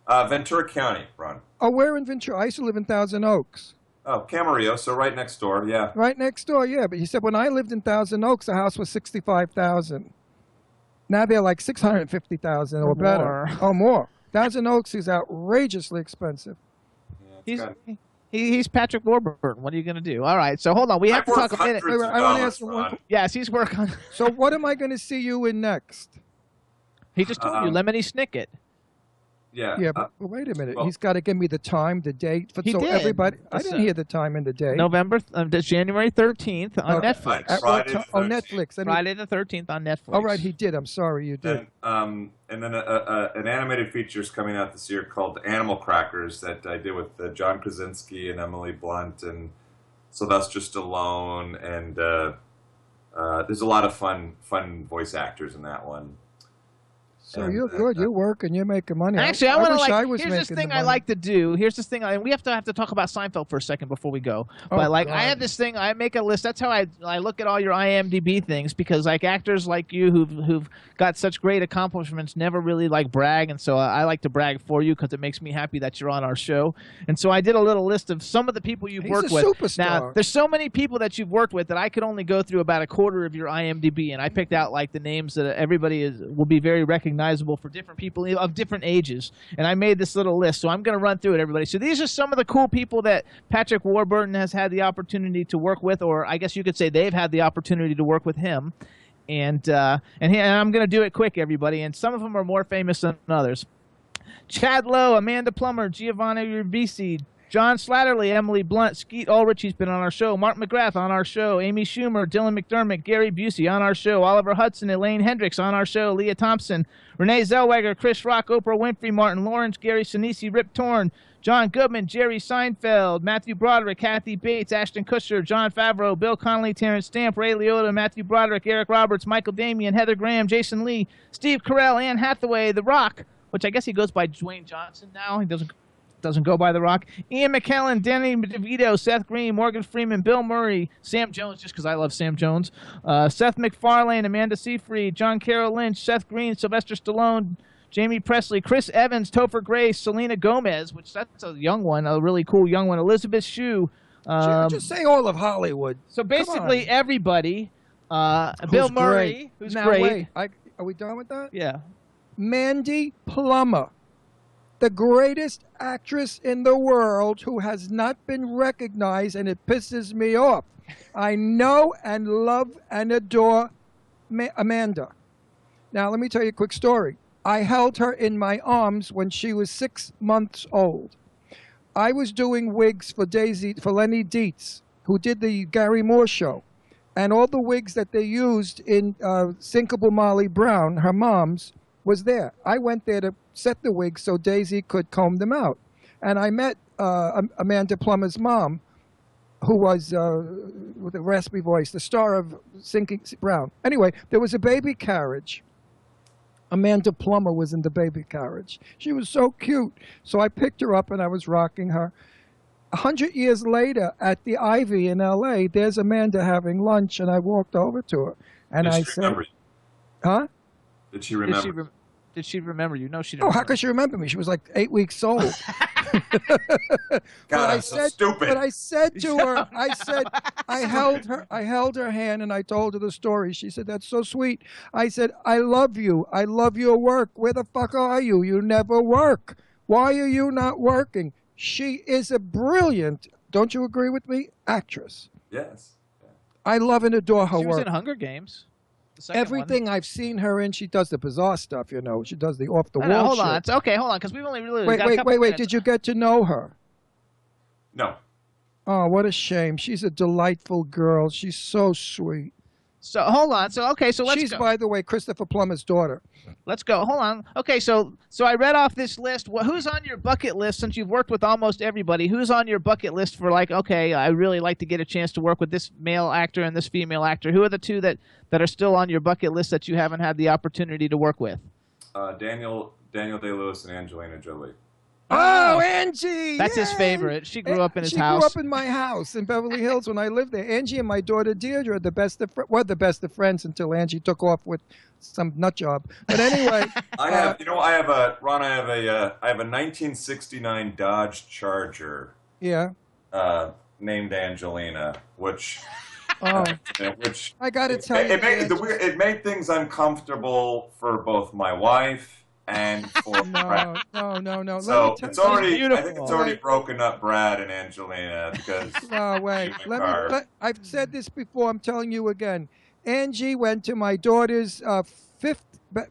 [SPEAKER 2] Ventura County, Ron.
[SPEAKER 3] Oh, where in Ventura? I used to live in Thousand Oaks.
[SPEAKER 2] Oh, Camarillo, so right next door, yeah.
[SPEAKER 3] Right next door, yeah. But he said when I lived in Thousand Oaks, the house was $65,000. Now they're like $650,000 or better.
[SPEAKER 1] More.
[SPEAKER 3] Oh, more. Thousand Oaks is outrageously expensive.
[SPEAKER 1] He's Patrick Warburton. What are you going to do? All right, so hold on. We have to talk a minute.
[SPEAKER 3] Wait, I want to ask one.
[SPEAKER 1] Yes, he's working on.
[SPEAKER 3] So what am I going to see you in next?
[SPEAKER 1] He just told you Lemony Snicket.
[SPEAKER 2] Yeah.
[SPEAKER 3] Yeah, but wait a minute.
[SPEAKER 2] well-
[SPEAKER 3] He's got to give me the time, the date.
[SPEAKER 1] He
[SPEAKER 3] so
[SPEAKER 1] did.
[SPEAKER 3] everybody, I
[SPEAKER 1] Listen.
[SPEAKER 3] didn't hear the time and the date.
[SPEAKER 1] January 13th on
[SPEAKER 3] Okay.
[SPEAKER 1] Netflix.
[SPEAKER 3] At what
[SPEAKER 2] Friday
[SPEAKER 3] time?
[SPEAKER 2] the
[SPEAKER 3] Oh,
[SPEAKER 2] 13th.
[SPEAKER 3] Netflix.
[SPEAKER 1] Friday the 13th on Netflix.
[SPEAKER 3] Oh, right, he did. I'm sorry, you did.
[SPEAKER 2] And then an animated feature is coming out this year called Animal Crackers that I did with John Krasinski and Emily Blunt and Sylvester Stallone, and there's a lot of fun voice actors in that one.
[SPEAKER 3] So
[SPEAKER 2] And,
[SPEAKER 3] you're good. You're working. You're making money.
[SPEAKER 1] Actually, I want to
[SPEAKER 3] wish I
[SPEAKER 1] like.
[SPEAKER 3] was
[SPEAKER 1] Here's this
[SPEAKER 3] making
[SPEAKER 1] thing
[SPEAKER 3] the
[SPEAKER 1] I
[SPEAKER 3] money.
[SPEAKER 1] like to do. Here's this thing. We have to talk about Seinfeld for a second before we go.
[SPEAKER 3] Oh,
[SPEAKER 1] But I
[SPEAKER 3] God.
[SPEAKER 1] have this thing. I make a list. That's how I look at all your IMDb things because actors like you who've got such great accomplishments never really brag, and so I like to brag for you because it makes me happy that you're on our show. And so I did a little list of some of the people you've
[SPEAKER 3] He's
[SPEAKER 1] worked
[SPEAKER 3] a
[SPEAKER 1] with.
[SPEAKER 3] superstar.
[SPEAKER 1] Now there's so many people that you've worked with that I could only go through about a quarter of your IMDb, and I picked out the names that everybody will be very recognizable for different people of different ages, and I made this little list, so I'm going to run through it, everybody. So these are some of the cool people that Patrick Warburton has had the opportunity to work with, or I guess you could say they've had the opportunity to work with him. And I'm going to do it quick, everybody. And some of them are more famous than others. Chad Lowe, Amanda Plummer, Giovanni Ribisi, John Slattery, Emily Blunt, Skeet Ulrich, he's been on our show, Mark McGrath on our show, Amy Schumer, Dylan McDermott, Gary Busey on our show, Oliver Hudson, Elaine Hendricks on our show, Leah Thompson, Renee Zellweger, Chris Rock, Oprah Winfrey, Martin Lawrence, Gary Sinise, Rip Torn, John Goodman, Jerry Seinfeld, Matthew Broderick, Kathy Bates, Ashton Kutcher, John Favreau, Bill Connolly, Terrence Stamp, Ray Liotta, Matthew Broderick, Eric Roberts, Michael Damian, Heather Graham, Jason Lee, Steve Carell, Anne Hathaway, The Rock, which I guess he goes by Dwayne Johnson now. He doesn't go by The Rock. Ian McKellen, Danny DeVito, Seth Green, Morgan Freeman, Bill Murray, Sam Jones, just because I love Sam Jones, Seth MacFarlane, Amanda Seyfried, John Carroll Lynch, Seth Green, Sylvester Stallone, Jamie Presley, Chris Evans, Topher Grace, Selena Gomez, which that's a young one, a really cool young one, Elizabeth Shue.
[SPEAKER 3] Just say all of Hollywood.
[SPEAKER 1] So basically everybody, Bill Murray, who's
[SPEAKER 3] now,
[SPEAKER 1] great.
[SPEAKER 3] Wait, are we done with that?
[SPEAKER 1] Yeah.
[SPEAKER 3] Mandy Plummer, the greatest actress in the world who has not been recognized, and it pisses me off. I know and love and adore Amanda. Now, let me tell you a quick story. I held her in my arms when she was 6 months old. I was doing wigs for Lenny Dietz, who did the Gary Moore show. And all the wigs that they used in Sinkable Molly Brown, her mom's, was there. I went there to set the wigs so Daisy could comb them out. And I met Amanda Plummer's mom, who was, with a raspy voice, the star of Sinking Brown. Anyway, there was a baby carriage. Amanda Plummer was in the baby carriage. She was so cute. So I picked her up and I was rocking her. 100 years later at the Ivy in L.A., there's Amanda having lunch, and I walked over to her. And I said, huh?
[SPEAKER 2] Did she remember?
[SPEAKER 1] Did she remember you? No, she didn't.
[SPEAKER 3] Oh, how could she remember me? She was like 8 weeks old.
[SPEAKER 2] God, I'm so stupid.
[SPEAKER 3] But I said to her, I held her hand and I told her the story. She said, that's so sweet. I said, I love you. I love your work. Where the fuck are you? You never work. Why are you not working? She is a brilliant, don't you agree with me, actress.
[SPEAKER 2] Yes. Yeah.
[SPEAKER 3] I love and adore her work.
[SPEAKER 1] She was in Hunger Games.
[SPEAKER 3] Everything I've seen her in, she does the bizarre stuff, you know. She does the off-the-wall
[SPEAKER 1] hold
[SPEAKER 3] shit.
[SPEAKER 1] on. It's okay, hold on, because we've only really got a couple
[SPEAKER 3] Wait.
[SPEAKER 1] minutes.
[SPEAKER 3] Did you get to know her?
[SPEAKER 2] No.
[SPEAKER 3] Oh, what a shame. She's a delightful girl. She's so sweet.
[SPEAKER 1] So, hold on. So, okay, so let's
[SPEAKER 3] She's,
[SPEAKER 1] go.
[SPEAKER 3] by the way, Christopher Plummer's daughter.
[SPEAKER 1] Let's go. Hold on. Okay, so I read off this list. Who's on your bucket list, since you've worked with almost everybody? Who's on your bucket list for, like, okay, I really like to get a chance to work with this male actor and this female actor? Who are the two that are still on your bucket list that you haven't had the opportunity to work with?
[SPEAKER 2] Daniel Day-Lewis and Angelina Jolie.
[SPEAKER 3] Oh, Angie!
[SPEAKER 1] That's his favorite. She grew up in his house.
[SPEAKER 3] She grew up in my house in Beverly Hills when I lived there. Angie and my daughter Deirdre were the best of friends until Angie took off with some nut job. But anyway,
[SPEAKER 2] I have a 1969 Dodge Charger.
[SPEAKER 3] Yeah.
[SPEAKER 2] Named Angelina, which.
[SPEAKER 3] Which I got to tell you,
[SPEAKER 2] it made things uncomfortable for both my wife and for Brad.
[SPEAKER 3] No.
[SPEAKER 2] So it's already, I think it's already broken up Brad and Angelina because.
[SPEAKER 3] No, wait. I've said this before. I'm telling you again. Angie went to my daughter's 5th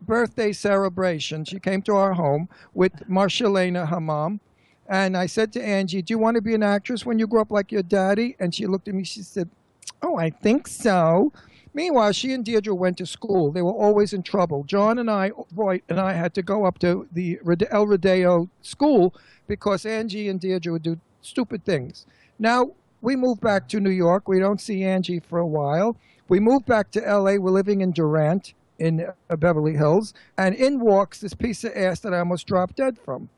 [SPEAKER 3] birthday celebration. She came to our home with Marshalena, her mom. And I said to Angie, do you want to be an actress when you grow up like your daddy? And she looked at me. She said, oh, I think so. Meanwhile, she and Deirdre went to school. They were always in trouble. John and I had to go up to the El Rodeo school because Angie and Deirdre would do stupid things. Now, we moved back to New York. We don't see Angie for a while. We moved back to L.A. We're living in Durant in Beverly Hills. And in walks this piece of ass that I almost dropped dead from.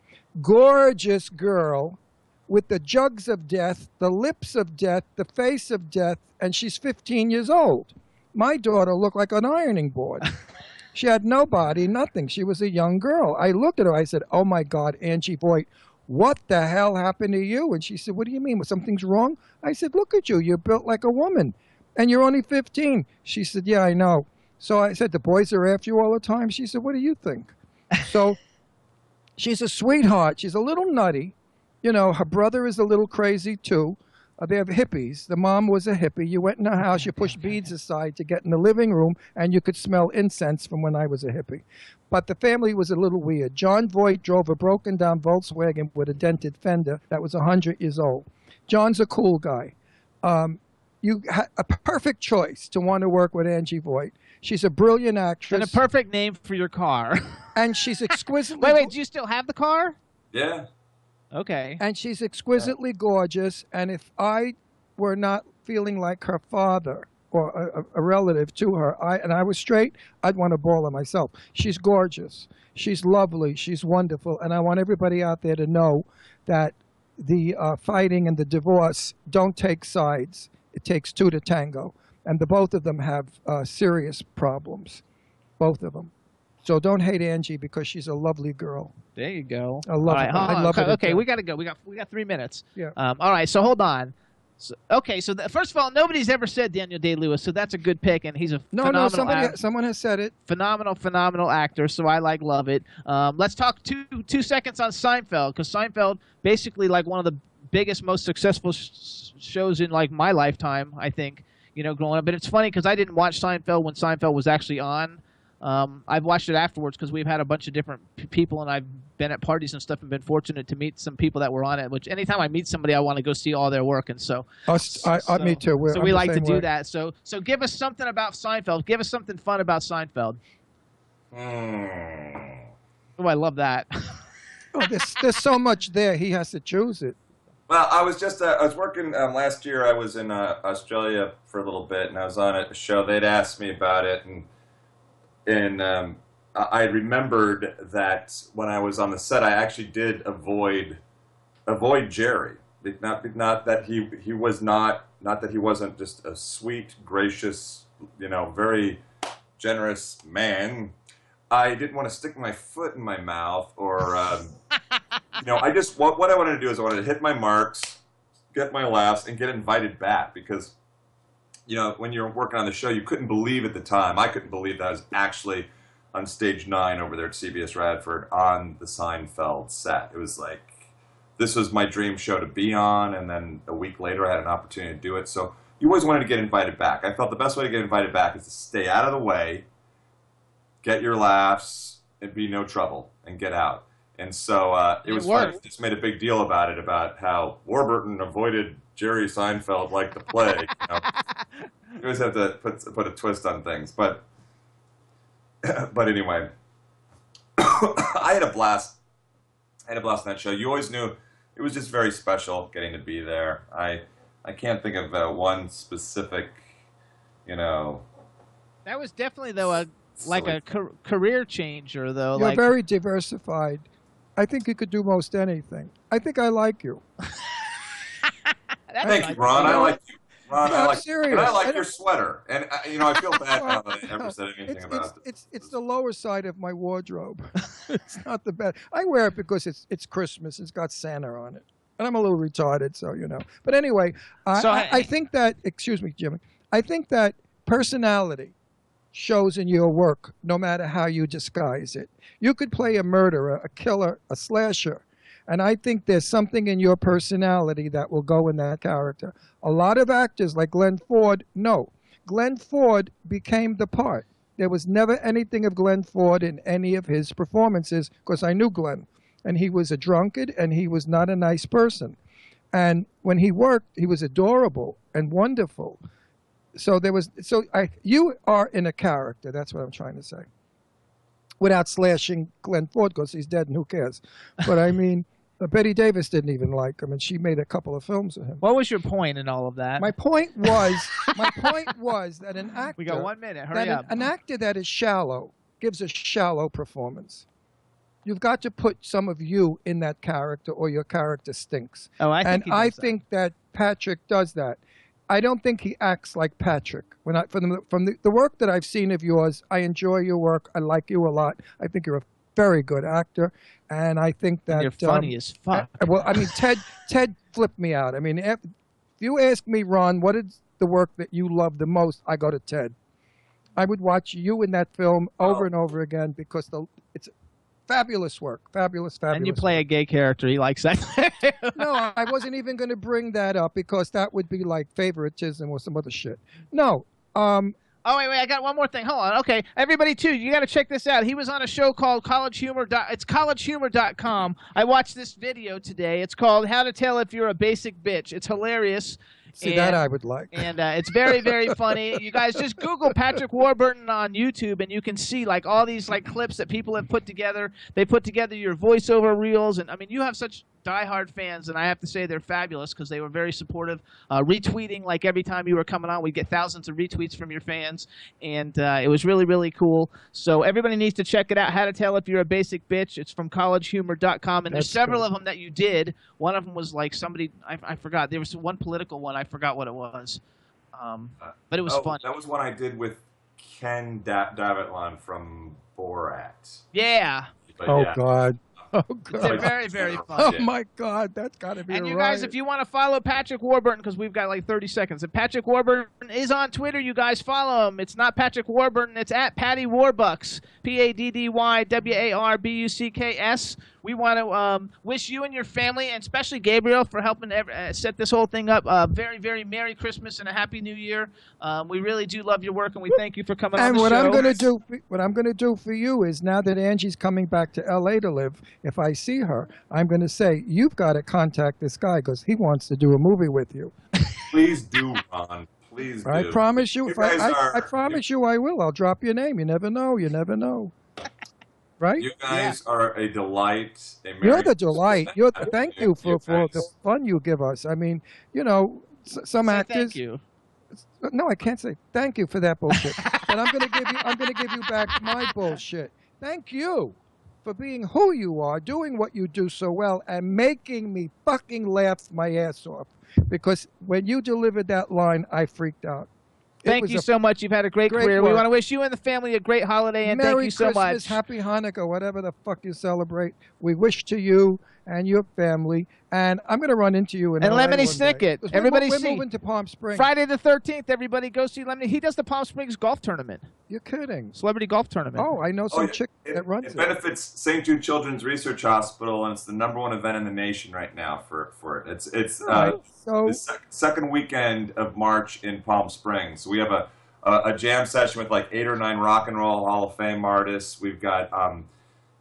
[SPEAKER 3] Gorgeous girl with the jugs of death, the lips of death, the face of death, and she's 15 years old. My daughter looked like an ironing board. She had no body, nothing. She was a young girl. I looked at her. I said, oh, my God, Angie Voigt, what the hell happened to you? And she said, what do you mean? Something's wrong? I said, look at you. You're built like a woman, and you're only 15. She said, yeah, I know. So I said, the boys are after you all the time? She said, what do you think? So she's a sweetheart. She's a little nutty. You know, her brother is a little crazy, too. They're hippies. The mom was a hippie. You went in her house, you pushed beads aside to get in the living room, and you could smell incense from when I was a hippie. But the family was a little weird. John Voight drove a broken-down Volkswagen with a dented fender that was 100 years old. John's a cool guy. You had a perfect choice to want to work with Angie Voight. She's a brilliant actress.
[SPEAKER 1] And a perfect name for your car.
[SPEAKER 3] And she's exquisitely...
[SPEAKER 1] Wait, do you still have the car?
[SPEAKER 2] Yeah.
[SPEAKER 1] Okay.
[SPEAKER 3] And she's exquisitely gorgeous. And if I were not feeling like her father or a relative to her, and I was straight, I'd want to ball her myself. She's gorgeous. She's lovely. She's wonderful. And I want everybody out there to know that the fighting and the divorce don't take sides. It takes two to tango. And the both of them have serious problems. Both of them. So don't hate Angie because she's a lovely girl.
[SPEAKER 1] There you go.
[SPEAKER 3] I love her. I love her.
[SPEAKER 1] Okay, we got to go. We got 3 minutes.
[SPEAKER 3] Yeah.
[SPEAKER 1] All right, so hold on. So, okay, so first of all, nobody's ever said Daniel Day-Lewis, so that's a good pick, and he's a phenomenal
[SPEAKER 3] someone has said it.
[SPEAKER 1] Phenomenal actor, so I love it. Let's talk two seconds on Seinfeld, because Seinfeld, basically like one of the biggest, most successful shows in like my lifetime, I think, growing up. But it's funny because I didn't watch Seinfeld when Seinfeld was actually on. I've watched it afterwards because we've had a bunch of different people, and I've been at parties and stuff and been fortunate to meet some people that were on it, which anytime I meet somebody, I want to go see all their work. And so,
[SPEAKER 3] me too.
[SPEAKER 1] So we like to do that. So give us something about Seinfeld. Give us something fun about Seinfeld. Oh, I love that.
[SPEAKER 3] There's so much there. He has to choose it.
[SPEAKER 2] Well, I was working last year. I was in Australia for a little bit, and I was on a show. They'd asked me about it, and I remembered that when I was on the set, I actually did avoid Jerry. Not that he wasn't just a sweet, gracious, very generous man. I didn't want to stick my foot in my mouth or, I just what I wanted to do is I wanted to hit my marks, get my laughs, and get invited back because. When you're working on the show, you couldn't believe at the time. I couldn't believe that I was actually on stage 9 over there at CBS Radford on the Seinfeld set. It was like, this was my dream show to be on, and then a week later I had an opportunity to do it. So you always wanted to get invited back. I felt the best way to get invited back is to stay out of the way, get your laughs, and be no trouble, and get out. And so it was funny. Just made a big deal about it, about how Warburton avoided Jerry Seinfeld like the plague. You always have to put a twist on things, but anyway, I had a blast. On that show. You always knew it was just very special getting to be there. I can't think of one specific, That
[SPEAKER 1] was definitely though a career changer though.
[SPEAKER 3] You're very diversified. I think you could do most anything. I think I like you.
[SPEAKER 2] Thank you, Ron. I like you. Ron,
[SPEAKER 3] no, I'm serious.
[SPEAKER 2] And I like your sweater. And, I feel bad now that I never said anything about it.
[SPEAKER 3] It's the lower side of my wardrobe. It's not the best. I wear it because it's Christmas. It's got Santa on it. And I'm a little retarded, so, But anyway, I think that, excuse me, Jimmy, I think that personality shows in your work no matter how you disguise it. You could play a murderer, a killer, a slasher. And I think there's something in your personality that will go in that character. A lot of actors like Glenn Ford, no. Glenn Ford became the part. There was never anything of Glenn Ford in any of his performances because I knew Glenn. And he was a drunkard and he was not a nice person. And when he worked, he was adorable and wonderful. You are in a character. That's what I'm trying to say. Without slashing Glenn Ford because he's dead and who cares. But I mean, Betty Davis didn't even like him, and she made a couple of films of him.
[SPEAKER 1] What was your point in all of that?
[SPEAKER 3] My point was that an actor.
[SPEAKER 1] We got 1 minute. Hurry up.
[SPEAKER 3] An actor that is shallow gives a shallow performance. You've got to put some of you in that character, or your character stinks.
[SPEAKER 1] Oh, I think
[SPEAKER 3] that Patrick does that. I don't think he acts like Patrick. From the work that I've seen of yours, I enjoy your work. I like you a lot. I think you're a very good actor, and I think that
[SPEAKER 1] you're funny as fuck.
[SPEAKER 3] Well, I mean, Ted flipped me out. I mean, if you ask me, Ron, what is the work that you love the most? I go to Ted. I would watch you in that film over and over again because Fabulous work. Fabulous.
[SPEAKER 1] And you play a gay character. He likes that.
[SPEAKER 3] No, I wasn't even going to bring that up because that would be like favoritism or some other shit. No.
[SPEAKER 1] Oh, wait, I got one more thing. Hold on. Okay, everybody, too, you got to check this out. He was on a show called College Humor. It's collegehumor.com. I watched this video today. It's called How to Tell If You're a Basic Bitch. It's hilarious.
[SPEAKER 3] See, that I would like.
[SPEAKER 1] And it's very, very funny. You guys just Google Patrick Warburton on YouTube, and you can see like all these like clips that people have put together. They put together your voiceover reels, and I mean, you have such diehard fans, and I have to say they're fabulous because they were very supportive, retweeting like every time you were coming on. We'd get thousands of retweets from your fans, and it was really, really cool. So everybody needs to check it out. How to Tell If You're a Basic Bitch. It's from collegehumor.com, and there's several of them that you did. One of them was like somebody I forgot. There was one political one. I forgot what it was, but it was fun.
[SPEAKER 2] That was one I did with Ken Davitlon from Borat.
[SPEAKER 1] Yeah.
[SPEAKER 3] But, God. Oh, God.
[SPEAKER 1] They're very, very fun.
[SPEAKER 3] Oh, my God. That's got to be
[SPEAKER 1] And you guys, if you want to follow Patrick Warburton, because we've got like 30 seconds. If Patrick Warburton is on Twitter, you guys follow him. It's not Patrick Warburton. It's at Patty Warbucks. PADDYWARBUCKS. We want to wish you and your family, and especially Gabriel, for helping set this whole thing up. Very, very Merry Christmas and a Happy New Year. We really do love your work, and we thank you for coming on the show.
[SPEAKER 3] And what I'm going to do for you is, now that Angie's coming back to L.A. to live, if I see her, I'm going to say, you've got to contact this guy because he wants to do a movie with you.
[SPEAKER 2] Please do, Ron. Please do.
[SPEAKER 3] I promise you. I promise you I will. I'll drop your name. You never know. You never know. Right?
[SPEAKER 2] You guys are a delight.
[SPEAKER 3] You're the delight. Thank you for the fun you give us. I mean, you know, some actors.
[SPEAKER 1] Thank you.
[SPEAKER 3] No, I can't say thank you for that bullshit. But I'm gonna give you back my bullshit. Thank you for being who you are, doing what you do so well, and making me fucking laugh my ass off. Because when you delivered that line, I freaked out.
[SPEAKER 1] Thank you so much. You've had a great career.
[SPEAKER 3] Work.
[SPEAKER 1] We want to wish you and the family a great holiday, and thank you so much.
[SPEAKER 3] Merry Christmas, Happy Hanukkah, whatever the fuck you celebrate. We wish to you and your family. And I'm going to run into you in LA
[SPEAKER 1] Lemony Snicket. Everybody
[SPEAKER 3] we're moving to Palm Springs.
[SPEAKER 1] Friday the 13th, everybody go see Lemony. He does the Palm Springs golf tournament.
[SPEAKER 3] You're kidding.
[SPEAKER 1] Celebrity golf tournament.
[SPEAKER 3] Oh, I know some chick that runs it.
[SPEAKER 2] It benefits St. Jude Children's Research Hospital, and it's the #1 event in the nation right now for it. It's the second weekend of March in Palm Springs. So we have a jam session with like 8 or 9 Rock and Roll Hall of Fame artists. We've got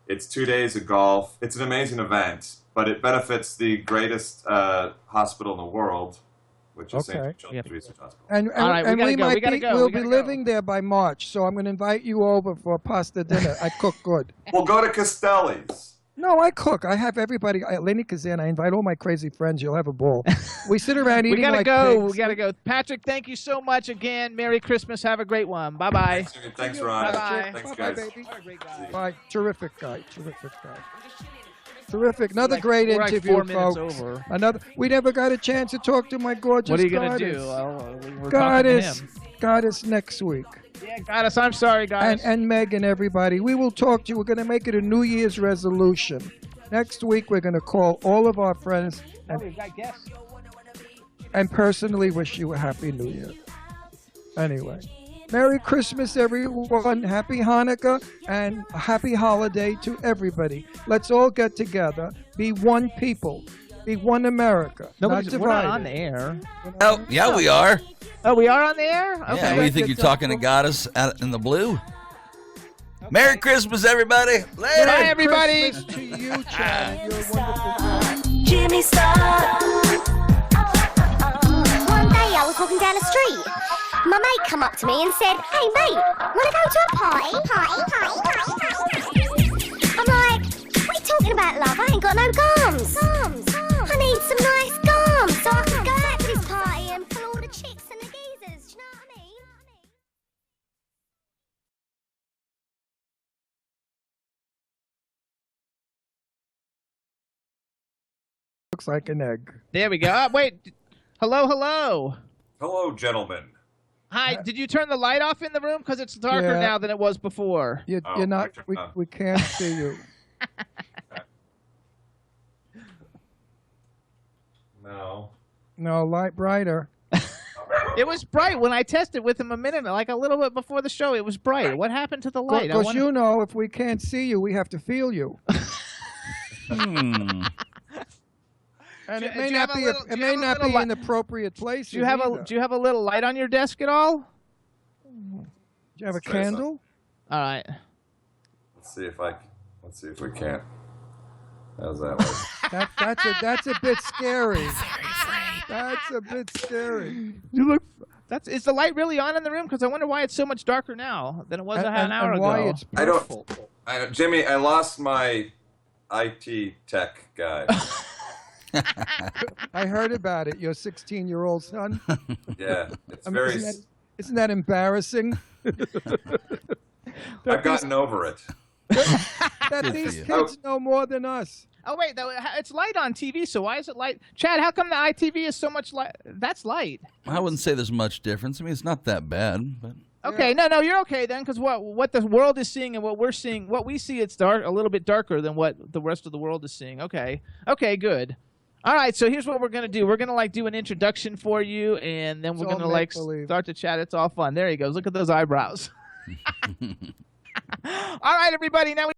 [SPEAKER 2] it's 2 days of golf. It's an amazing event, but it benefits the greatest hospital in the world, which is St. Children's Research Hospital.
[SPEAKER 3] And we'll be living there by March, so I'm going to invite you over for a pasta dinner. I cook good.
[SPEAKER 2] We'll go to Castelli's.
[SPEAKER 3] No, I cook. I have everybody. Lenny Kazan. I invite all my crazy friends. You'll have a ball. We sit around eating like pigs.
[SPEAKER 1] We gotta go. Patrick, thank you so much again. Merry Christmas. Have a great one. Bye bye.
[SPEAKER 2] Thanks, Ron.
[SPEAKER 1] Bye-bye.
[SPEAKER 2] Thanks, guys.
[SPEAKER 3] Baby. Bye. Terrific guy. Terrific. Another great interview,
[SPEAKER 1] like 4 minutes
[SPEAKER 3] folks.
[SPEAKER 1] over.
[SPEAKER 3] We never got a chance to talk to my gorgeous
[SPEAKER 1] What are you gonna
[SPEAKER 3] goddess.
[SPEAKER 1] do? We're talking to him.
[SPEAKER 3] Goddess next week.
[SPEAKER 1] Yeah, Goddess. I'm sorry, guys.
[SPEAKER 3] And Meg and everybody. We will talk to you. We're going to make it a New Year's resolution. Next week, we're going to call all of our friends and personally wish you a Happy New Year. Anyway, Merry Christmas, everyone. Happy Hanukkah and a happy holiday to everybody. Let's all get together. Be one people. Be one America. Not divided.
[SPEAKER 1] We're not on the air.
[SPEAKER 4] Oh, yeah, we are.
[SPEAKER 1] Oh, we are on the air? Okay.
[SPEAKER 4] Yeah, what do you think you're talking to Goddess out in the blue? Okay. Merry Christmas, everybody. Later.
[SPEAKER 1] Bye, everybody.
[SPEAKER 3] Christmas to you, Chad. You're a wonderful guy.
[SPEAKER 5] Jimmy Star. One day I was walking down the street. My mate come up to me and said, "Hey, mate, want to go to a party? I'm like, what are you talking about, love? I ain't got no gums. I need some nice gums so I can go out to this party and pull all the chicks and the geezers. Do you know what I mean?
[SPEAKER 3] Looks like an egg.
[SPEAKER 1] There we go. Wait. Hello.
[SPEAKER 2] Hello, gentlemen.
[SPEAKER 1] Hi. Did you turn the light off in the room? Because it's darker now than it was before.
[SPEAKER 3] You're not. We can't see you.
[SPEAKER 2] No.
[SPEAKER 3] No, light brighter.
[SPEAKER 1] It was bright when I tested with him a little bit before the show. It was bright. What happened to the light?
[SPEAKER 3] Because you know, if we can't see you, we have to feel you. And it may not be an appropriate place.
[SPEAKER 1] Do you have a little light on your desk at all?
[SPEAKER 3] Do you have a candle?
[SPEAKER 1] All right.
[SPEAKER 2] Let's see if we can't. How's that work?
[SPEAKER 3] That's a bit scary. That's a bit scary.
[SPEAKER 1] You look. Is the light really on in the room? Because I wonder why it's so much darker now than it was an hour ago.
[SPEAKER 3] Why it's purple.
[SPEAKER 2] I don't, Jimmy. I lost my IT tech guy.
[SPEAKER 3] I heard about it. Your 16-year-old son.
[SPEAKER 2] Yeah, it's
[SPEAKER 3] Isn't that embarrassing?
[SPEAKER 2] I've gotten over it.
[SPEAKER 3] That these kids know more than us.
[SPEAKER 1] Oh wait, it's light on TV. So why is it light? Chad, how come the ITV is so much light? That's light.
[SPEAKER 4] I wouldn't say there's much difference. I mean, it's not that bad, but.
[SPEAKER 1] Okay, no, you're okay then, because what the world is seeing and what we're seeing, what we see, it's a little bit darker than what the rest of the world is seeing. Okay, good. All right, so here's what we're gonna do. We're gonna do an introduction for you, and then we're gonna start to chat. It's all fun. There he goes. Look at those eyebrows. All right, everybody. Now.